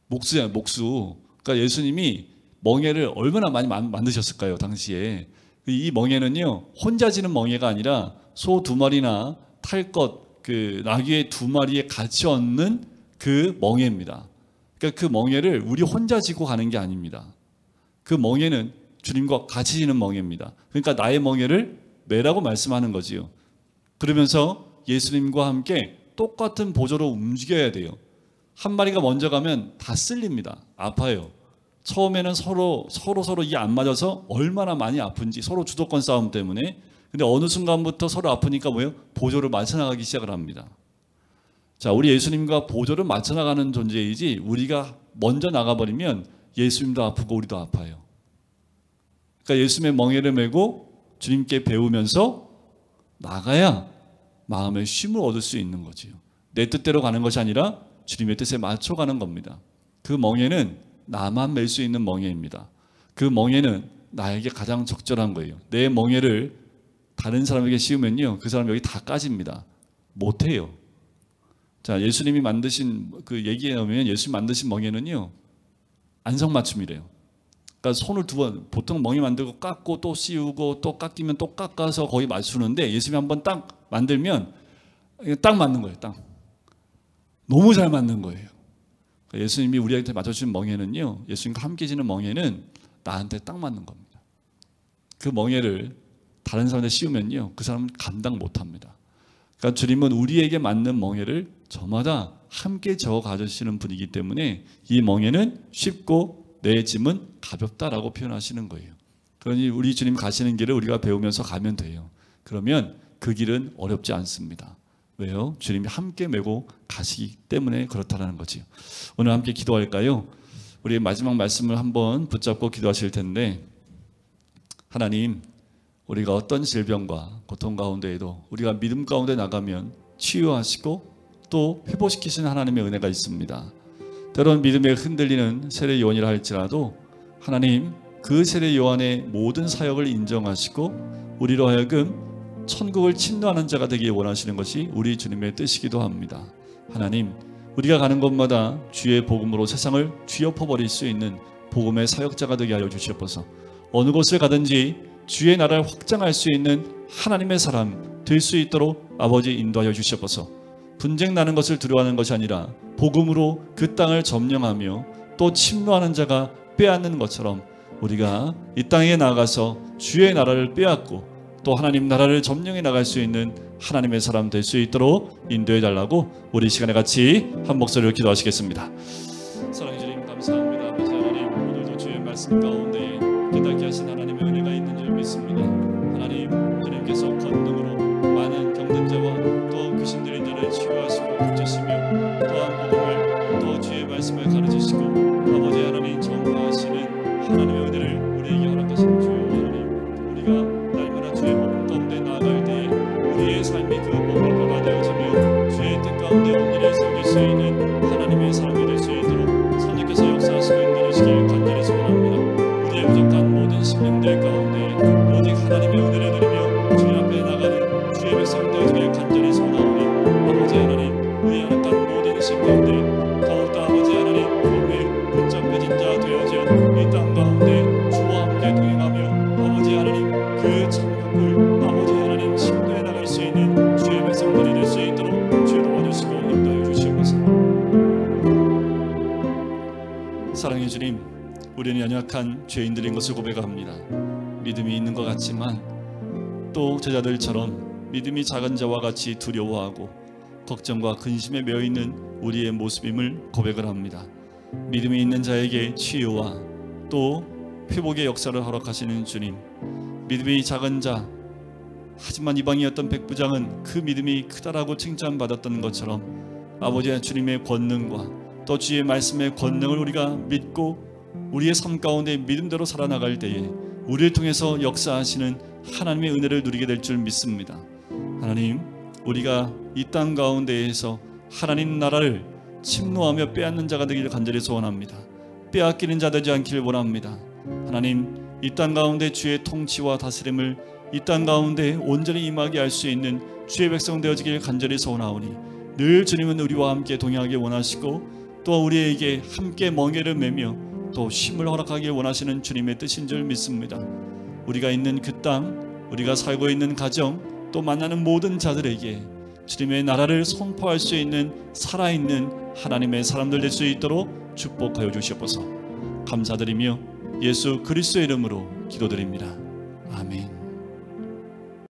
목수잖아요, 목수. 그러니까 예수님이 멍에를 얼마나 많이 만드셨을까요, 당시에. 이 멍에는요, 혼자 지는 멍에가 아니라 소 2마리나 탈 것, 그 나귀의 2마리에 같이 얻는 그 멍에입니다. 그러니까 그 멍에를 우리 혼자 지고 가는 게 아닙니다. 그 멍에는 주님과 같이 지는 멍에입니다. 그러니까 나의 멍에를 매라고 말씀하는 거지요. 그러면서 예수님과 함께 똑같은 보조로 움직여야 돼요. 한 마리가 먼저 가면 다 쓸립니다. 아파요. 처음에는 서로 이게 안 맞아서 얼마나 많이 아픈지, 서로 주도권 싸움 때문에. 근데 어느 순간부터 서로 아프니까 뭐예요? 보조를 맞춰 나가기 시작을 합니다. 자, 우리 예수님과 보조를 맞춰 나가는 존재이지 우리가 먼저 나가버리면 예수님도 아프고 우리도 아파요. 그러니까 예수님의 멍에를 메고 주님께 배우면서 나가야 마음의 쉼을 얻을 수 있는 거지요. 내 뜻대로 가는 것이 아니라 주님의 뜻에 맞춰가는 겁니다. 그 멍에는 나만 멜 수 있는 멍에입니다. 그 멍에는 나에게 가장 적절한 거예요. 내 멍에를 다른 사람에게 씌우면요, 그 사람 여기 다 까집니다. 못해요. 자, 예수님이 만드신 그 얘기에 나오면 예수님 만드신 멍에는요, 안성맞춤이래요. 그러니까 손을 2번, 보통 멍에 만들고 깎고 또 씌우고 또 깎이면 또 깎아서 거의 맞추는데 예수님이 한번 딱 만들면 딱 맞는 거예요. 딱. 너무 잘 맞는 거예요. 예수님이 우리한테 맞춰주신 멍에는요, 예수님과 함께 지는 멍에는 나한테 딱 맞는 겁니다. 그 멍에를 다른 사람한테 씌우면요, 그 사람은 감당 못합니다. 그러니까 주님은 우리에게 맞는 멍에를 저마다 함께 저어 가주시는 분이기 때문에 이 멍에는 쉽고 내 짐은 가볍다라고 표현하시는 거예요. 그러니 우리 주님 가시는 길을 우리가 배우면서 가면 돼요. 그러면 그 길은 어렵지 않습니다. 왜요? 주님이 함께 메고 가시기 때문에 그렇다라는 거지요. 오늘 함께 기도할까요? 우리 마지막 말씀을 한번 붙잡고 기도하실 텐데, 하나님, 우리가 어떤 질병과 고통 가운데에도 우리가 믿음 가운데 나가면 치유하시고 또 회복시키시는 하나님의 은혜가 있습니다. 때로는 믿음에 흔들리는 세례 요한이라 할지라도 하나님, 그 세례 요한의 모든 사역을 인정하시고 우리로 하여금 천국을 침노하는 자가 되기 원하시는 것이 우리 주님의 뜻이기도 합니다. 하나님, 우리가 가는 곳마다 주의 복음으로 세상을 뒤엎어버릴 수 있는 복음의 사역자가 되게 하여 주시옵소서. 어느 곳을 가든지 주의 나라를 확장할 수 있는 하나님의 사람 될 수 있도록 아버지 인도하여 주시옵소서. 분쟁 나는 것을 두려워하는 것이 아니라 복음으로 그 땅을 점령하며 또 침노하는 자가 빼앗는 것처럼 우리가 이 땅에 나아가서 주의 나라를 빼앗고 또 하나님 나라를 점령해 나갈 수 있는 하나님의 사람 될 수 있도록 인도해 달라고 우리 시간에 같이 한 목소리로 기도하시겠습니다. 사랑해 주님 감사합니다. 아버지 하나님, 오늘도 주의 말씀 가운데 깨닫게 하신 하나님의 은혜가 있는 줄 믿습니다. 하나님, 주님께서 권능으로 많은 병든 자와 또 귀신 들린 자를 치유하시고 고치시며 또한 복음을 또 주의 말씀을 가르치시고 아버지 하나님 전파하시는 하나님의 은혜를 우리에게 허락하신 주여 하나님, 우리가 주의 복음 가운데 나아갈 때에 우리의 삶이 그 복음을 변화되어지며 주의 뜻 가운데 온전히 섬길 수 있는 하나님의 사람이 될 수 있도록 성령께서 역사하시고 인도하시길 간절히 소원합니다. 우리의 부족한 모든 심령들 가운데 오직 하나님의 은혜를 누리며 주의 앞에 나가는 주의 백성 되어지길 간절히 소원하오니 아버지 하나님, 우리의 허락한 모든 심령들 더욱더 아버지 하나님 복음에 붙잡혀진 자 되어져 이 땅 가운데 주와 함께 동행하며 아버지 하나님 그 천국을 아버지 하나님 침도해 나갈 수 있는 주의 백성들이 될 수 있도록 주여 도와주시고 인도해 주시옵소서. 사랑해 주님, 우리는 연약한 죄인들인 것을 고백합니다. 믿음이 있는 것 같지만 또 제자들처럼 믿음이 작은 자와 같이 두려워하고 걱정과 근심에 매여 있는 우리의 모습임을 고백을 합니다. 믿음이 있는 자에게 치유와 또 회복의 역사를 허락하시는 주님, 믿음이 작은 자 하지만 이방이었던 백부장은 그 믿음이 크다라고 칭찬받았던 것처럼 아버지 주님의 권능과 또 주의 말씀의 권능을 우리가 믿고 우리의 삶 가운데 믿음대로 살아나갈 때에 우리를 통해서 역사하시는 하나님의 은혜를 누리게 될 줄 믿습니다. 하나님, 우리가 이 땅 가운데에서 하나님 나라를 침노하며 빼앗는 자가 되기를 간절히 소원합니다. 빼앗기는 자 되지 않기를 원합니다. 하나님, 이 땅 가운데 주의 통치와 다스림을 이 땅 가운데 온전히 임하게 할 수 있는 주의 백성 되어지길 간절히 소원하오니 늘 주님은 우리와 함께 동행하기 원하시고 또 우리에게 함께 멍에를 매며 또 쉼을 허락하길 원하시는 주님의 뜻인 줄 믿습니다. 우리가 있는 그 땅, 우리가 살고 있는 가정, 또 만나는 모든 자들에게 주님의 나라를 선포할 수 있는 살아있는 하나님의 사람들 될 수 있도록 축복하여 주시옵소서. 감사드리며 예수 그리스도의 이름으로 기도드립니다. 아멘.